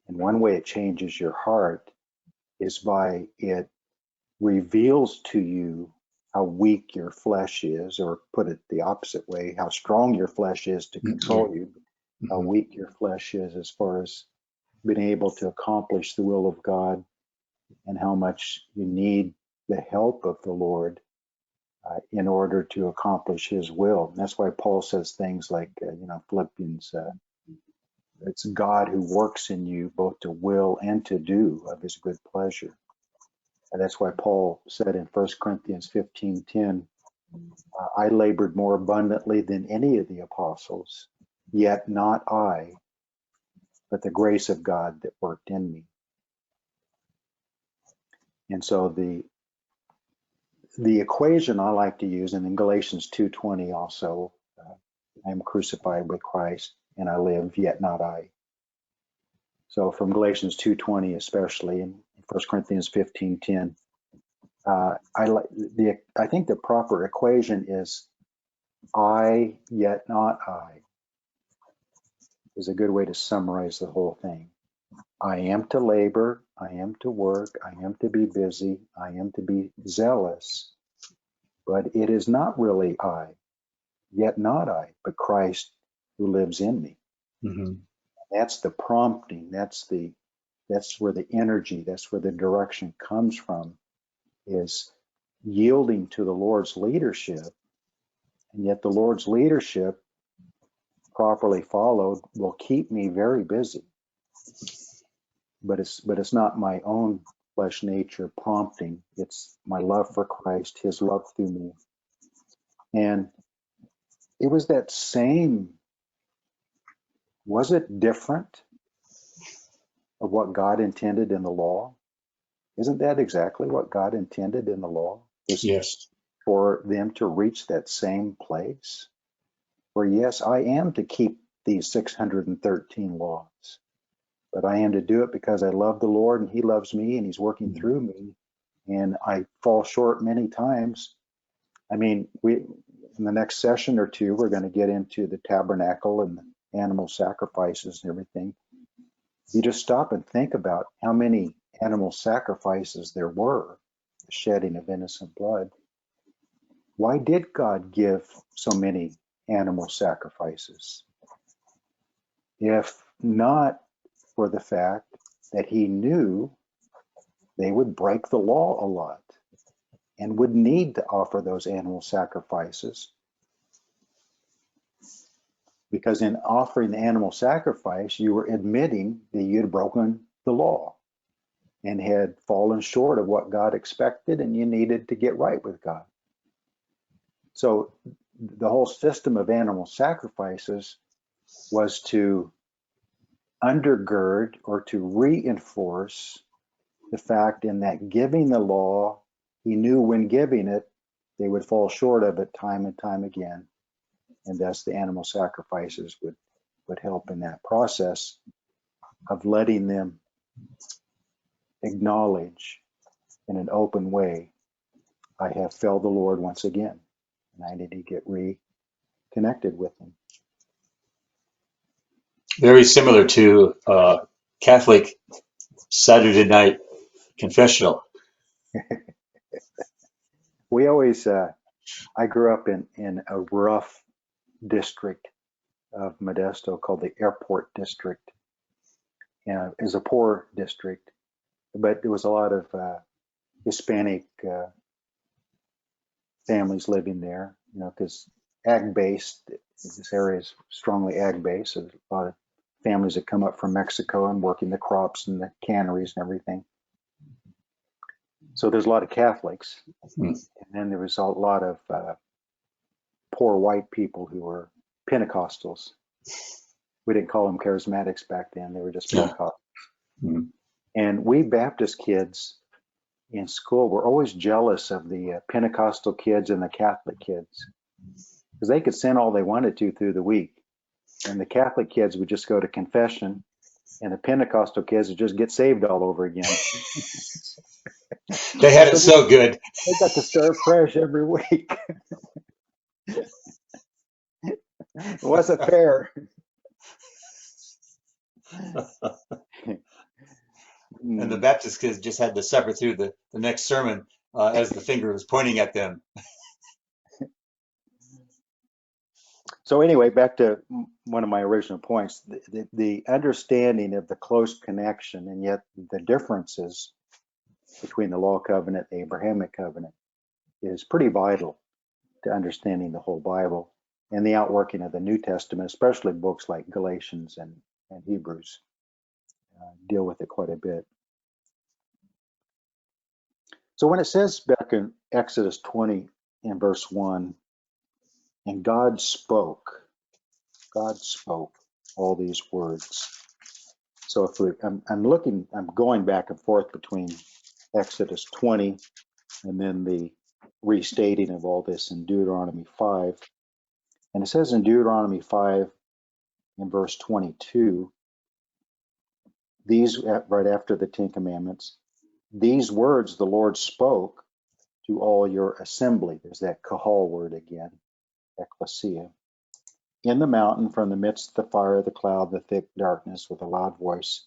And one way it changes your heart is by it reveals to you how weak your flesh is, or put it the opposite way, how strong your flesh is to control you, how weak your flesh is as far as being able to accomplish the will of God, and how much you need the help of the Lord in order to accomplish his will. And that's why Paul says things like, Philippians, it's God who works in you both to will and to do of his good pleasure. And that's why Paul said in 1 Corinthians 15:10, I labored more abundantly than any of the apostles, yet not I, but the grace of God that worked in me. And so the equation I like to use, and in Galatians 2:20 also, I am crucified with Christ, and I live, yet not I. So from Galatians 2:20 especially, and 1 Corinthians 15:10, I think the proper equation is I, yet not I, is a good way to summarize the whole thing. I am to labor, I am to work, I am to be busy, I am to be zealous, but it is not really I, yet not I, but Christ who lives in me. That's the prompting, that's where the energy, that's where the direction comes from, is yielding to the Lord's leadership. And yet the Lord's leadership, properly followed, will keep me very busy. But it's not my own flesh nature prompting. It's my love for Christ, his love through me. And it was that same, was it different of what God intended in the law? Isn't that exactly what God intended in the law? Yes. For them to reach that same place where, yes, I am to keep these 613 laws, but I am to do it because I love the Lord and he loves me and he's working through me. And I fall short many times. I mean, in the next session or two, we're going to get into the tabernacle and the animal sacrifices and everything. You just stop and think about how many animal sacrifices there were, the shedding of innocent blood. Why did God give so many animal sacrifices? If not for the fact that he knew they would break the law a lot and would need to offer those animal sacrifices. Because in offering the animal sacrifice, you were admitting that you had broken the law and had fallen short of what God expected, and you needed to get right with God. So the whole system of animal sacrifices was to undergird or to reinforce the fact in that giving the law, he knew when giving it, they would fall short of it time and time again. And thus the animal sacrifices would help in that process of letting them acknowledge in an open way, I have failed the Lord once again, and I need to get reconnected with him. Very similar to Catholic Saturday night confessional. We always, I grew up in a rough district of Modesto called the Airport District. And it was a poor district, but there was a lot of Hispanic families living there, because ag-based, this area is strongly ag-based. So there's a lot of families that come up from Mexico and working the crops and the canneries and everything. So there's a lot of Catholics. And then there was a lot of poor white people who were Pentecostals. We didn't call them charismatics back then. They were just Pentecostals. Mm-hmm. And we Baptist kids in school were always jealous of the Pentecostal kids and the Catholic kids because they could sin all they wanted to through the week. And the Catholic kids would just go to confession, and the Pentecostal kids would just get saved all over again. They had it so good. They got to start fresh every week. It wasn't fair. And the Baptist kids just had to suffer through the next sermon as the finger was pointing at them. So anyway, back to one of my original points, the understanding of the close connection and yet the differences between the law covenant and the Abrahamic covenant is pretty vital to understanding the whole Bible and the outworking of the New Testament, especially books like Galatians and Hebrews deal with it quite a bit. So when it says back in Exodus 20 in verse 1, and God spoke all these words. So if I'm going back and forth between Exodus 20 and then the restating of all this in Deuteronomy 5. And it says in Deuteronomy 5 in verse 22, these, right after the Ten Commandments, these words the Lord spoke to all your assembly. There's that kahal word again, ecclesia. In the mountain, from the midst of the fire, the cloud, the thick darkness, with a loud voice.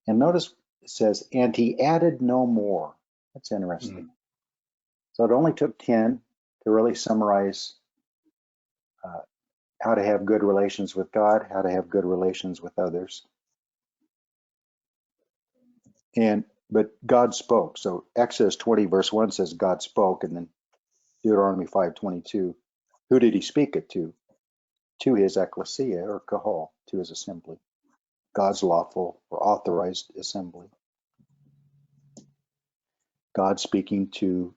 And notice it says, and he added no more. That's interesting. Mm-hmm. So it only took 10 to really summarize how to have good relations with God, how to have good relations with others. But God spoke. So Exodus 20 verse 1 says God spoke, and then Deuteronomy 5:22, who did he speak it to? To his ecclesia, or kahal, to his assembly. God's lawful or authorized assembly. God speaking to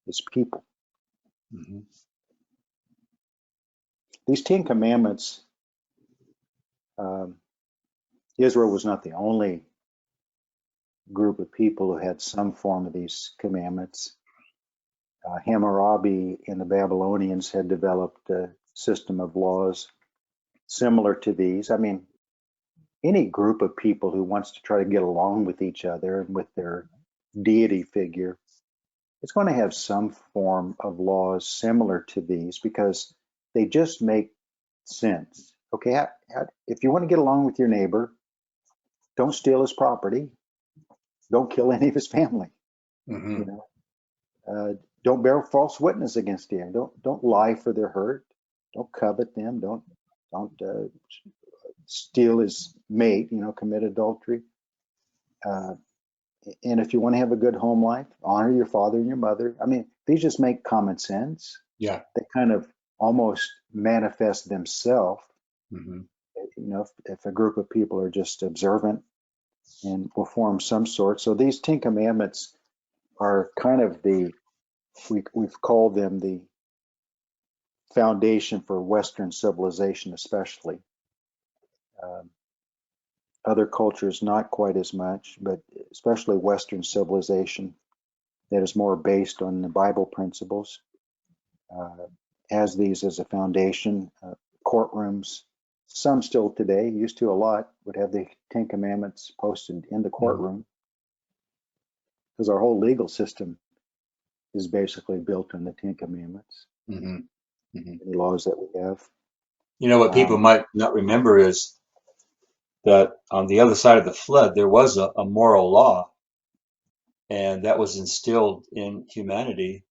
his people. Mm-hmm. These 10 commandments, Israel was not the only group of people who had some form of these commandments. Hammurabi and the Babylonians had developed a system of laws similar to these. I mean, any group of people who wants to try to get along with each other and with their deity figure, it's going to have some form of laws similar to these because they just make sense. Okay, if you want to get along with your neighbor, don't steal his property, don't kill any of his family. Mm-hmm. Don't bear false witness against him. Don't lie for their hurt. Don't covet them. Don't steal his mate. Commit adultery. And if you want to have a good home life, honor your father and your mother. I mean, these just make common sense. Yeah. They kind of almost manifest themselves. Mm-hmm. If a group of people are just observant and will form some sort. So these 10 commandments are kind of we've called them the foundation for Western civilization, especially. Other cultures, not quite as much, but especially Western civilization that is more based on the Bible principles, has these as a foundation. Courtrooms, some still today, used to a lot, would have the Ten Commandments posted in the courtroom, because our whole legal system is basically built on the Ten Commandments, Mm-hmm. Mm-hmm. the laws that we have. You know, what people might not remember is that on the other side of the flood, there was a moral law, and that was instilled in humanity.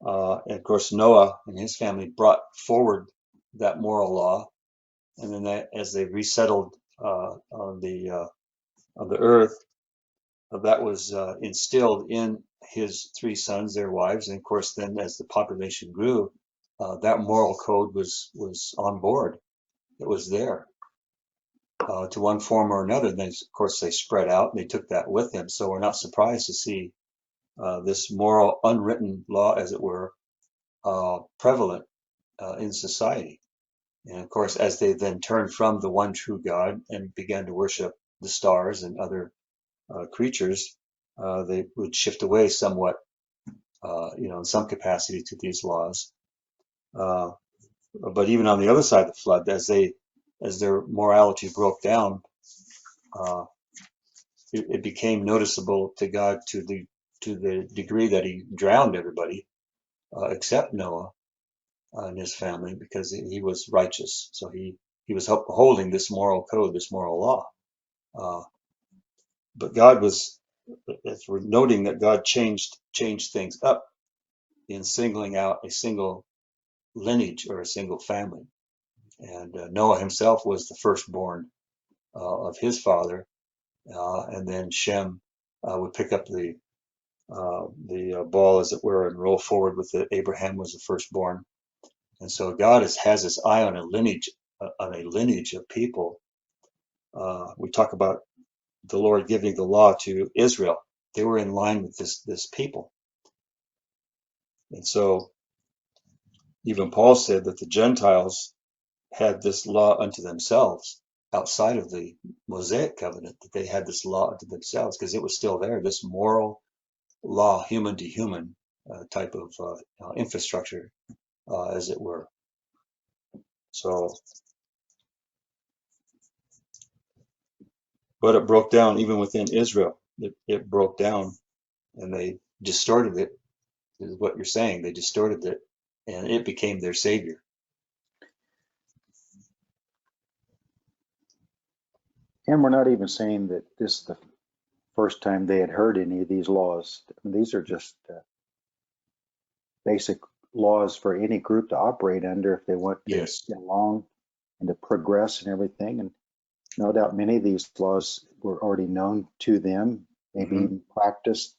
And of course, Noah and his family brought forward that moral law, and then as they resettled on the earth, that was instilled in his three sons, their wives, and of course, then as the population grew, that moral code was on board. It was there to one form or another. And then, of course, they spread out and they took that with them. So we're not surprised to see this moral unwritten law, as it were, prevalent in society. And of course, as they then turned from the one true God and began to worship the stars and other creatures, they would shift away somewhat, in some capacity to these laws. But even on the other side of the flood, as their morality broke down, it became noticeable to God to the degree that He drowned everybody except Noah and his family, because he was righteous. So he was upholding this moral code, this moral law. But God was, as we're noting, that God changed things up in singling out a single lineage or a single family. And Noah himself was the firstborn of his father, and then Shem would pick up the ball, as it were, and roll forward with it. Abraham was the firstborn, and so God has his eye on a lineage of people. We talk about the Lord giving the law to Israel. They were in line with this people, and so even Paul said that the Gentiles had this law unto themselves outside of the Mosaic covenant, that they had this law unto themselves because it was still there, this moral law, human to human type of infrastructure, as it were. So, but it broke down even within Israel. It broke down, and they distorted it, is what you're saying. They distorted it, and it became their savior. And we're not even saying that this is the first time they had heard any of these laws. These are just basic laws for any group to operate under if they want to Yes. get along and to progress and everything. And no doubt many of these laws were already known to them, maybe even practiced.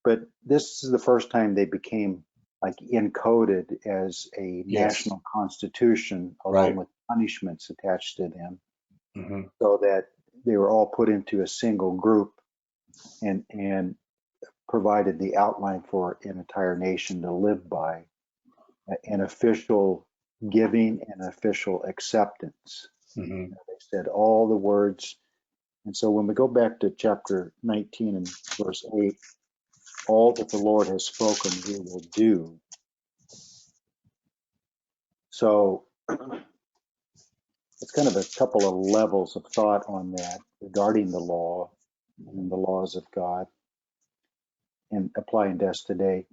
But this is the first time they became like encoded as a national constitution, along with punishments attached to them, so that they were all put into a single group and provided the outline for an entire nation to live by, an official giving and official acceptance. Mm-hmm. They said all the words. And so when we go back to chapter 19 and verse 8, all that the Lord has spoken, we will do. So it's kind of a couple of levels of thought on that regarding the law and the laws of God, and applying to us today.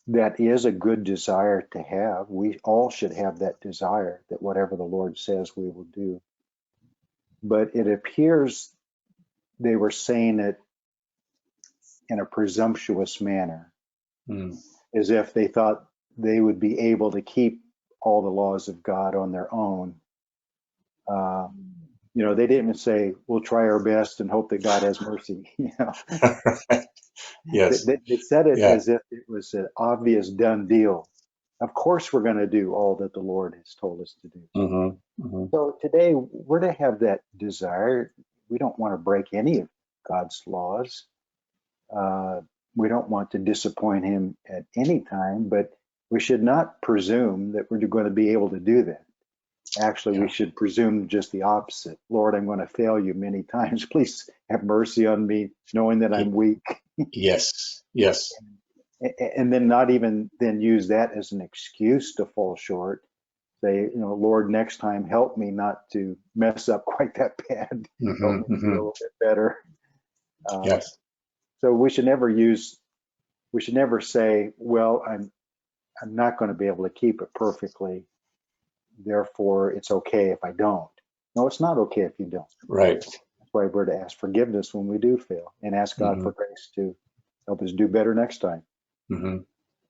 That is a good desire to have. We all should have that desire that whatever the Lord says, we will do. But it appears they were saying it in a presumptuous manner, as if they thought they would be able to keep all the laws of God on their own. They didn't even say, we'll try our best and hope that God has mercy. Yes. They said it as if it was an obvious done deal. Of course, we're going to do all that the Lord has told us to do. So today, we're to have that desire. We don't want to break any of God's laws. We don't want to disappoint Him at any time, but we should not presume that we're going to be able to do that. Actually, we Yeah. should presume just the opposite. Lord, I'm going to fail you many times. Please have mercy on me, knowing that I'm Y- weak. Yes. Yes. And then not even then use that as an excuse to fall short. Say, Lord, next time help me not to mess up quite that bad. Help Hmm. me to be a Hmm. little bit better. Uh, Yes. so we should never say, well, I'm not going to be able to keep it perfectly, therefore it's okay if I don't. No, it's not okay if you don't. Right. That's why we're to ask forgiveness when we do fail and ask God Hmm. for grace to help us do better next time. Hmm.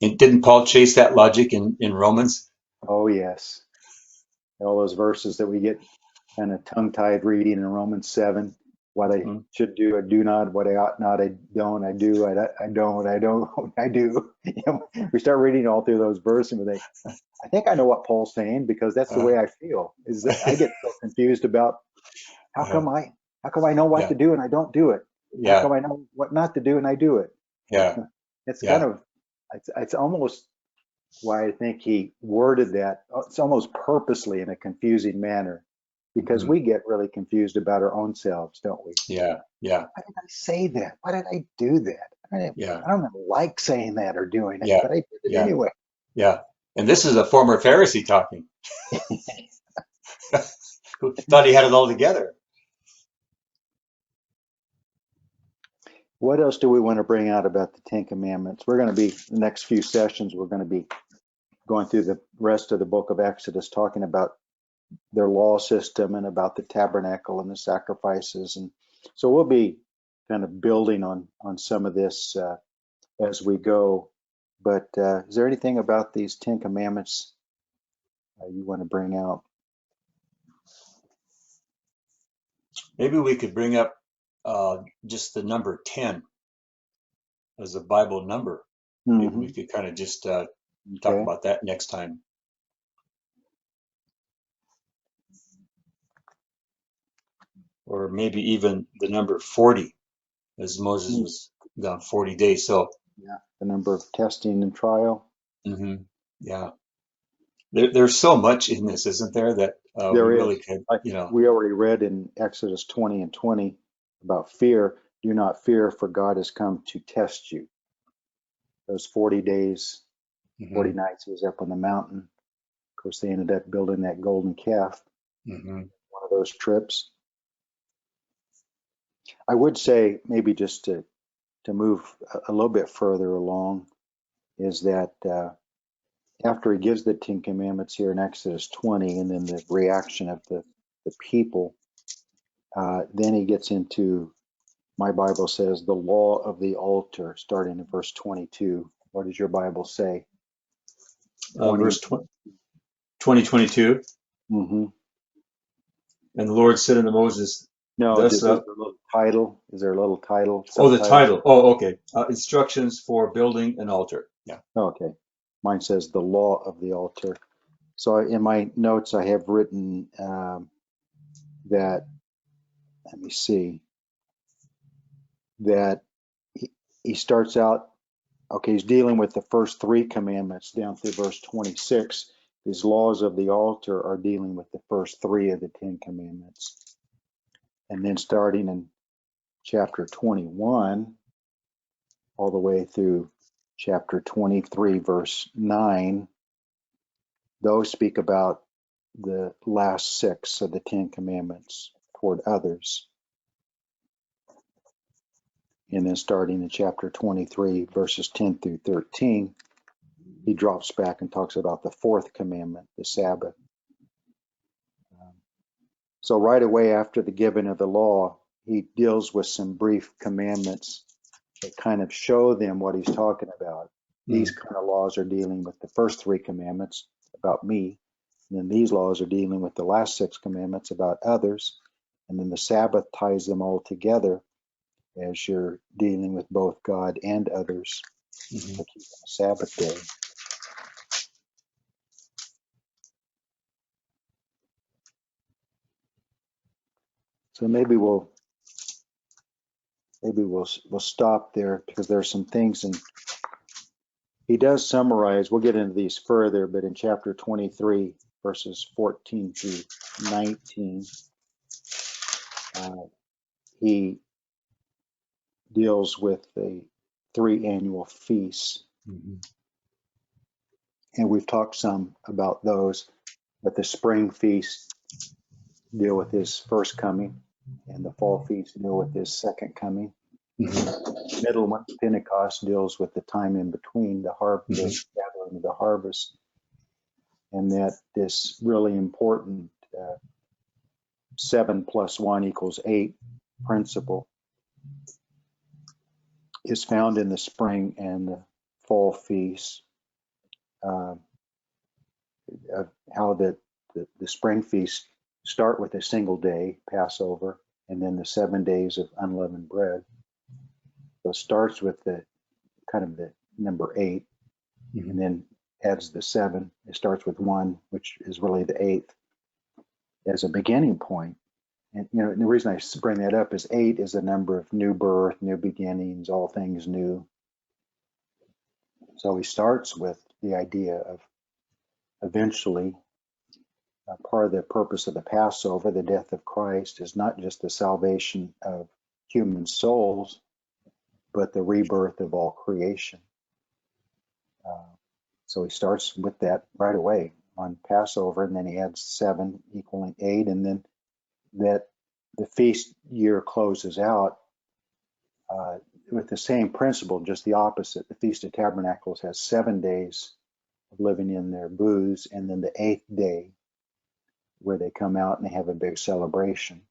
And didn't Paul chase that logic in Romans? Oh, yes. All those verses that we get kind of tongue-tied reading in Romans 7. What I Mhm. should do, I do not. What I ought not, I don't. I do. I don't. I don't. I do. We start reading all through those verses and we think, I think I know what Paul's saying because that's the Uh, way I feel. Is that I get so confused about how uh, come I how come I know what yeah. to do and I don't do it? How Yeah. come I know what not to do and I do it? Yeah. It's kind Yeah. of it's almost why I think he worded that. It's almost purposely in a confusing manner because Hmm. we get really confused about our own selves, don't we? Yeah. Yeah. Why did I say that? Why did I do that? Yeah. I don't even like saying that or doing it, Yeah. but I did it Yeah. anyway. Yeah. And this is a former Pharisee talking, who thought he had it all together. What else do we want to bring out about the Ten Commandments? We're going to be, the next few sessions, we're going to be going through the rest of the book of Exodus, talking about their law system and about the tabernacle and the sacrifices. And so we'll be kind of building on some of this as we go. But is there anything about these Ten Commandments you want to bring out? Maybe we could bring up just the number 10 as a Bible number. Maybe Hmm. we could kind of just talk Okay. about that next time. Or maybe even the number 40, as Moses Mm. was gone 40 days. So, Yeah. The number of testing and trial. hmm, yeah, there's so much in this, isn't there, that we There really is. could, Like you know, we already read in Exodus 20 and 20 about fear. Do not fear, for God has come to test you. Those 40 days, 40 hmm, nights he was up on the mountain. Of course, they ended up building that golden calf, hmm, one of those trips. I would say, maybe just to move a little bit further along, is that after he gives the Ten Commandments here in Exodus 20, and then the reaction of the people, then he gets into, my Bible says, the law of the altar, starting in verse 22. What does your Bible say? 20 verse and 20, 2022. mm-hmm. And the Lord said unto Moses, No, thus, is there a little title? Is there a little title, oh, the subtitle? title. Oh, okay. Instructions for building an altar. Yeah. Okay. Mine says the law of the altar. So in my notes, I have written that, let me see, that he starts out, okay, he's dealing with the first three commandments down through verse 26. His laws of the altar are dealing with the first three of the Ten Commandments. And then starting in chapter 21, all the way through chapter 23, verse 9, those speak about the last six of the Ten Commandments toward others. And then starting in chapter 23, verses 10 through 13, he drops back and talks about the fourth commandment, the Sabbath. So right away after the giving of the law, he deals with some brief commandments that kind of show them what he's talking about. These Mm, kind of laws are dealing with the first three commandments about me. And then these laws are dealing with the last six commandments about others. And then the Sabbath ties them all together as you're dealing with both God and others hmm. by keeping the Sabbath day. So maybe we'll stop there because there are some things, and he does summarize. We'll get into these further, but in chapter 23, verses 14 through 19, he deals with the 3 annual feasts. Mhm. And we've talked some about those, but the spring feast deal with his first coming, and the fall feast deal with his second coming. Mhm. Middle one, Pentecost, deals with the time in between the Mhm. gathering of the harvest, and that this really important 7 + 1 = 8 principle is found in the spring and the fall feasts. Uh, of how the spring feasts start with a single day, Passover, and then the 7 days of unleavened bread. So it starts with the kind of the number 8, and Mhm. then adds the 7. It starts with 1, which is really the 8th, as a beginning point. And the reason I bring that up is 8 is a number of new birth, new beginnings, all things new. So he starts with the idea of eventually part of the purpose of the Passover, the death of Christ, is not just the salvation of human souls, but the rebirth of all creation. So he starts with that right away on Passover, and then he adds 7 equaling 8, and then that the feast year closes out with the same principle, just the opposite. The Feast of Tabernacles has 7 days of living in their booths, and then the 8th day where they come out and they have a big celebration.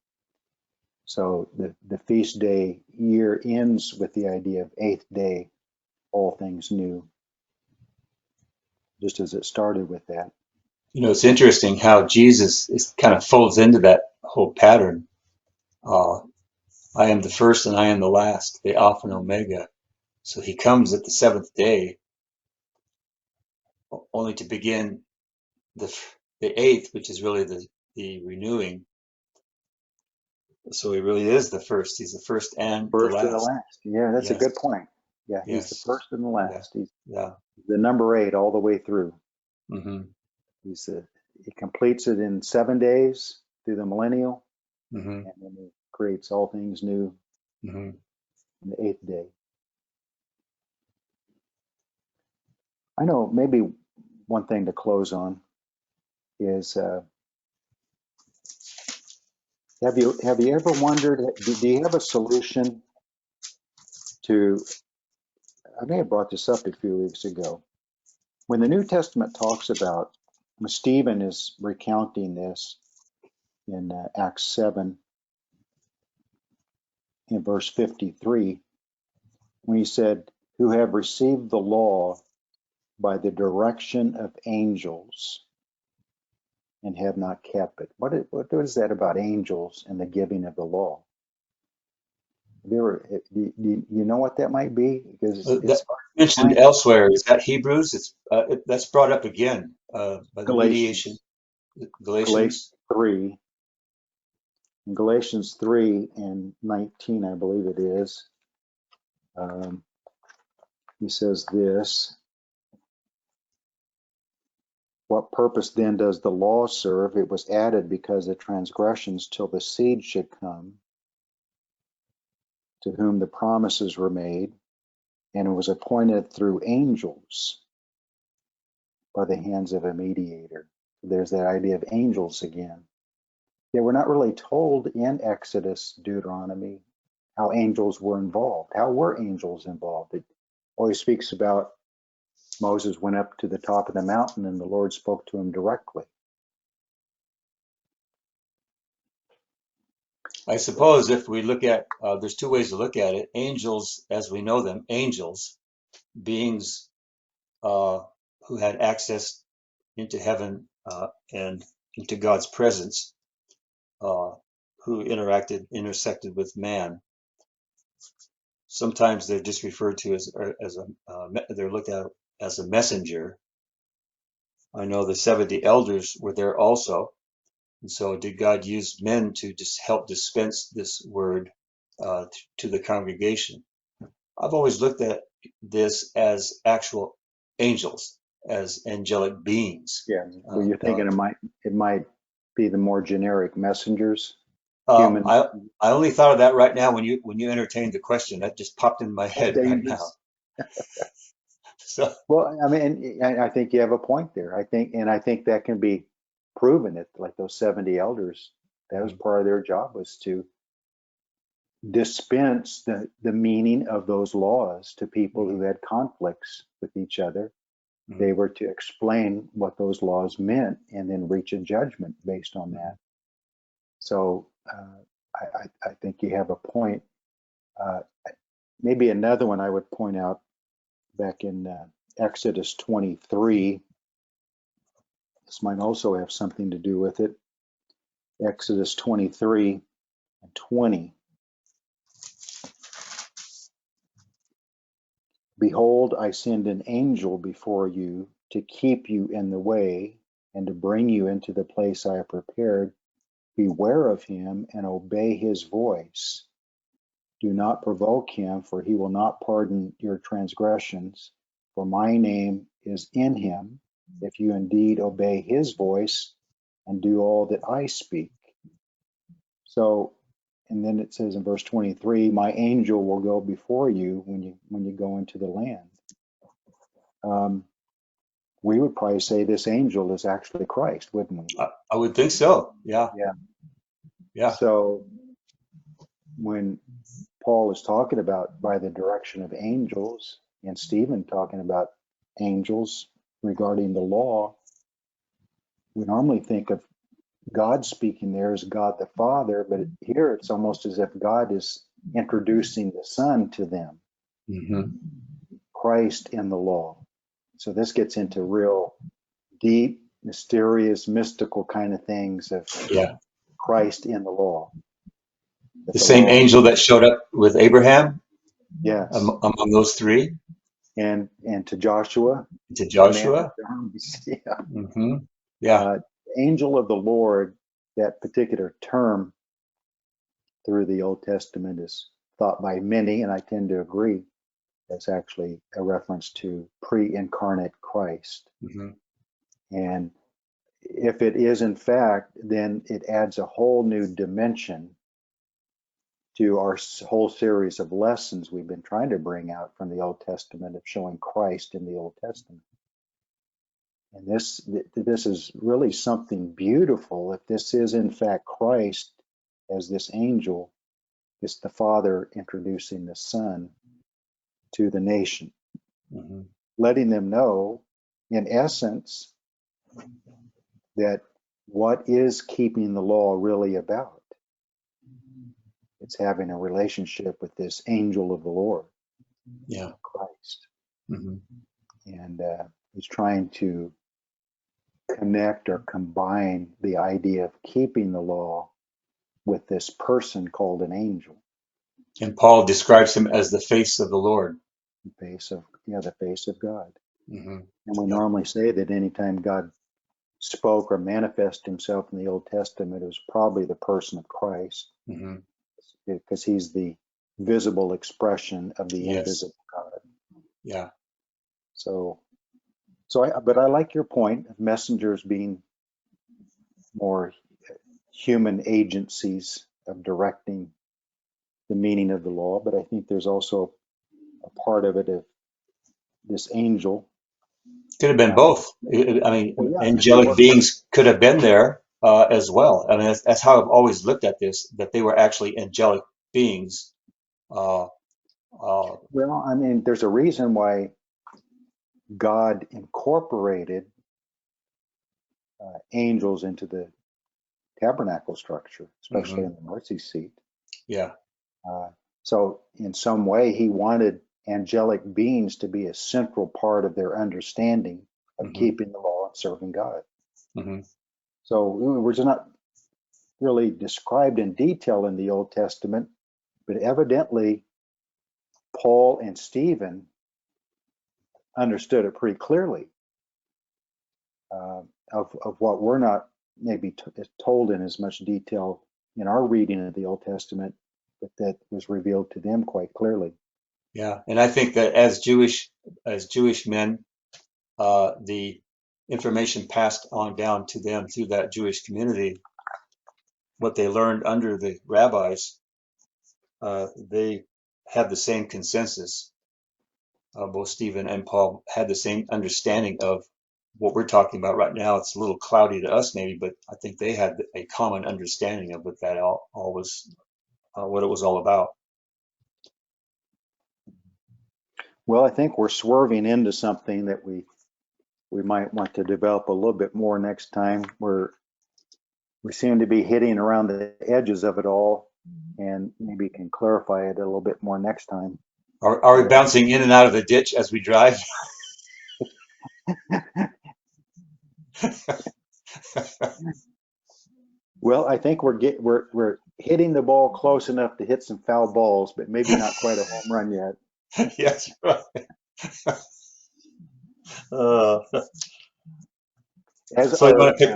So the feast day year ends with the idea of 8th day, all things new, just as it started with that. It's interesting how Jesus is kind of folds into that whole pattern. I am the first and I am the last, the Alpha and Omega. So he comes at the 7th day, only to begin the 8th, which is really the renewing. So he really is the first. He's the first and the First and the last. last. Yeah, that's a Yes, good point. Yeah, he's the yes, first and the yeah, last. He's yeah. the number 8 all the way through. Hmm. He completes it in 7 days through the millennial, Hmm. and then he creates all things new Hmm. in the 8th day. I know maybe one thing to close on is have you ever wondered, do you have a solution to, I may have brought this up a few weeks ago, when the New Testament talks about, when Stephen is recounting this in Acts 7 in verse 53, when he said, who have received the law by the direction of angels and have not kept it. What is that about angels and the giving of the law? Do you know what that might be? Because That it's hard to mentioned find elsewhere. Is that Hebrews? That's brought up again by the mediation. Galatians, Galatians Galatians. 3, in Galatians 3 and 19, I believe it is. Um, he says this, what purpose then does the law serve? It was added because of transgressions till the seed should come, to whom the promises were made, and it was appointed through angels by the hands of a mediator. There's that idea of angels again. Yeah, we're not really told in Exodus, Deuteronomy, how angels were involved. How were angels involved? It always speaks about Moses went up to the top of the mountain and the Lord spoke to him directly. I suppose if we look at, there's two ways to look at it. Angels, as we know them, angels, beings who had access into heaven and into God's presence, uh, who intersected with man. Sometimes they're just referred to they're looked at as a messenger. I know the 70 elders were there also. And so did God use men to just help dispense this word to the congregation? I've always looked at this as actual angels, as angelic beings. Yeah. Well, you're thinking it might be the more generic messengers, human. I only thought of that right now when you entertained the question. That just popped in my head right now. So Well, I mean, and I think you have a point there. I think that can be proven. It like those 70 elders, that was part of their job, was to dispense the meaning of those laws to people who had conflicts with each other. They were to explain what those laws meant and then reach a judgment based on that. So I think you have a point. Maybe another one I would point out back in Exodus 23. This might also have something to do with it. Exodus 23 and 20. Behold, I send an angel before you to keep you in the way and to bring you into the place I have prepared. Beware of him and obey his voice. Do not provoke him, for he will not pardon your transgressions. For my name is in him, if you indeed obey his voice and do all that I speak. So, and then it says in verse 23, my angel will go before you when you go into the land. We would probably say this angel is actually Christ, wouldn't we? I would think so. Yeah. Yeah. So when Paul is talking about by the direction of angels, and Stephen talking about angels regarding the law, we normally think of God speaking there as God the Father, but here it's almost as if God is introducing the Son to them. Christ in the law. So this gets into real deep, mysterious, mystical kind of things of Christ in the law. The same angel that showed up with Abraham? Yes. Among those three? And to Joshua. To Joshua? Angel of the Lord, that particular term through the Old Testament is thought by many, and I tend to agree, that's actually a reference to pre-incarnate Christ. And if it is in fact, then it adds a whole new dimension to our whole series of lessons we've been trying to bring out from the Old Testament of showing Christ in the Old Testament. And this is really something beautiful. If this is in fact Christ as this angel, it's the Father introducing the Son to the nation, letting them know, in essence, that what is keeping the law really about. It's having a relationship with this angel of the Lord, Christ. And he's trying to connect or combine the idea of keeping the law with this person called an angel. And Paul describes him as the face of the Lord. The face of God. And we normally say that anytime God spoke or manifested himself in the Old Testament, it was probably the person of Christ, because he's the visible expression of the invisible God. But I like your point of messengers being more human agencies of directing the meaning of the law. But I think there's also a part of it of this angel. Could have been both. I mean, angelic beings could have been there as well. I mean, that's how I've always looked at this, that they were actually angelic beings. Well, I mean, there's a reason why God incorporated angels into the tabernacle structure, especially in the mercy seat. So in some way, he wanted angelic beings to be a central part of their understanding of keeping the law and serving God. So we're just not really described in detail in the Old Testament, but evidently Paul and Stephen understood it pretty clearly, of what we're not maybe told in as much detail in our reading of the Old Testament, but that was revealed to them quite clearly. And I think that as Jewish men, the information passed on down to them through that Jewish community, what they learned under the rabbis, they had the same consensus. Both Stephen and Paul had the same understanding of what we're talking about right now. It's a little cloudy to us maybe, but I think they had a common understanding of what that all was, what it was all about. Well, I think we're swerving into something that we might want to develop a little bit more next time. We seem to be hitting around the edges of it all, and maybe can clarify it a little bit more next time. Are we bouncing in and out of the ditch as we drive? Well, I think we're hitting the ball close enough to hit some foul balls, but maybe not quite a home run yet. Yes, right. Uh, As so our you as want to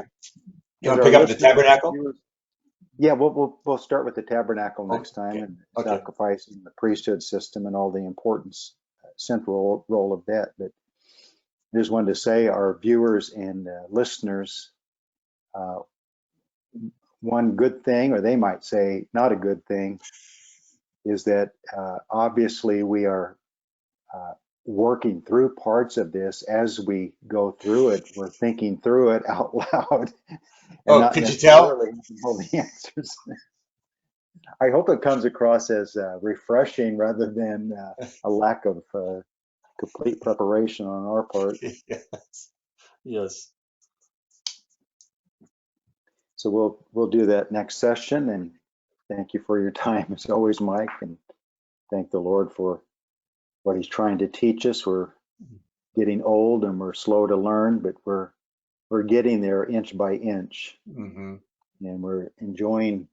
our pick up the listeners, tabernacle? viewers, yeah, we'll start with the tabernacle next time, Okay. and Okay. sacrificing the priesthood system and all the importance, central role of that. But I just wanted to say, our viewers and listeners, uh, one good thing, or they might say not a good thing, is that obviously we are uh, working through parts of this. As we go through it, we're thinking through it out loud and Oh, not could you tell? necessarily all the answers. I hope it comes across as refreshing rather than a lack of complete preparation on our part. Yes. Yes. So we'll do that next session. And thank you for your time as always, Mike. And thank the Lord for what He's trying to teach us. We're getting old and we're slow to learn, but we're getting there inch by inch, Mm-hmm. and we're enjoying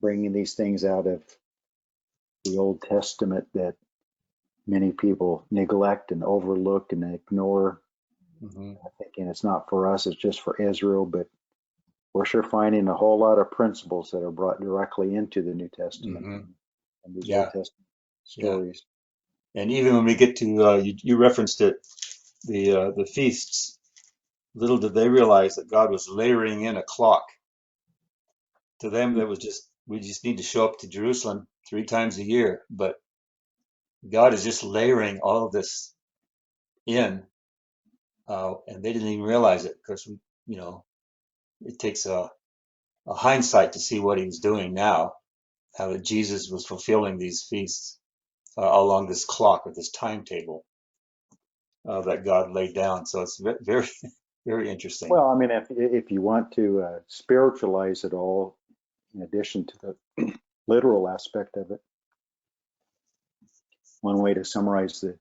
bringing these things out of the Old Testament that many people neglect and overlook and ignore, Mm-hmm. thinking it's not for us, it's just for Israel. But we're sure finding a whole lot of principles that are brought directly into the New Testament Mm-hmm. and these Old Yeah. Testament Yeah. stories. And even when we get to you referenced it, the feasts. Little did they realize that God was layering in a clock. To them, that was just we just need to show up to Jerusalem 3 times a year. But God is just layering all of this in, and they didn't even realize it because it takes a hindsight to see what He was doing now. How that Jesus was fulfilling these feasts along this clock or this timetable that God laid down. So it's very, very interesting. Well, I mean, if you want to spiritualize it all, in addition to the literal aspect of it, one way to summarize the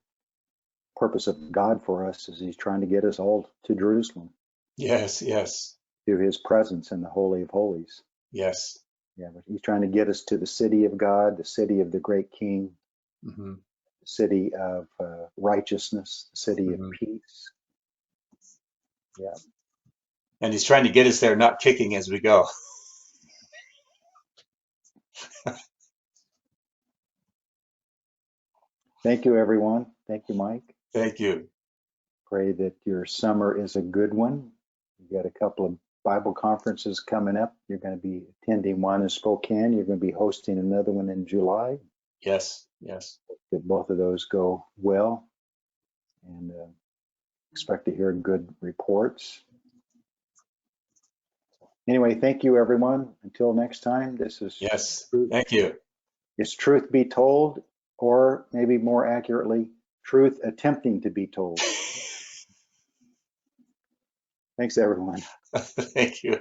purpose of God for us is He's trying to get us all to Jerusalem, Yes, yes, to His presence in the Holy of Holies. yes. Yeah, but He's trying to get us to the city of God, the city of the great King, Hmm. the city of righteousness, the city of Hmm. peace. Yeah. And He's trying to get us there, not kicking as we go. Thank you, everyone. Thank you, Mike. Thank you. Pray that your summer is a good one. You've got a couple of Bible conferences coming up. You're going to be attending one in Spokane. You're going to be hosting another one in July. Yes, yes. That both of those go well, and expect to hear good reports. Anyway, thank you, everyone. Until next time, this is Yes. Truth. Thank you. It's Truth Be Told, or maybe more accurately, Truth Attempting to Be Told. Thanks, everyone. Thank you.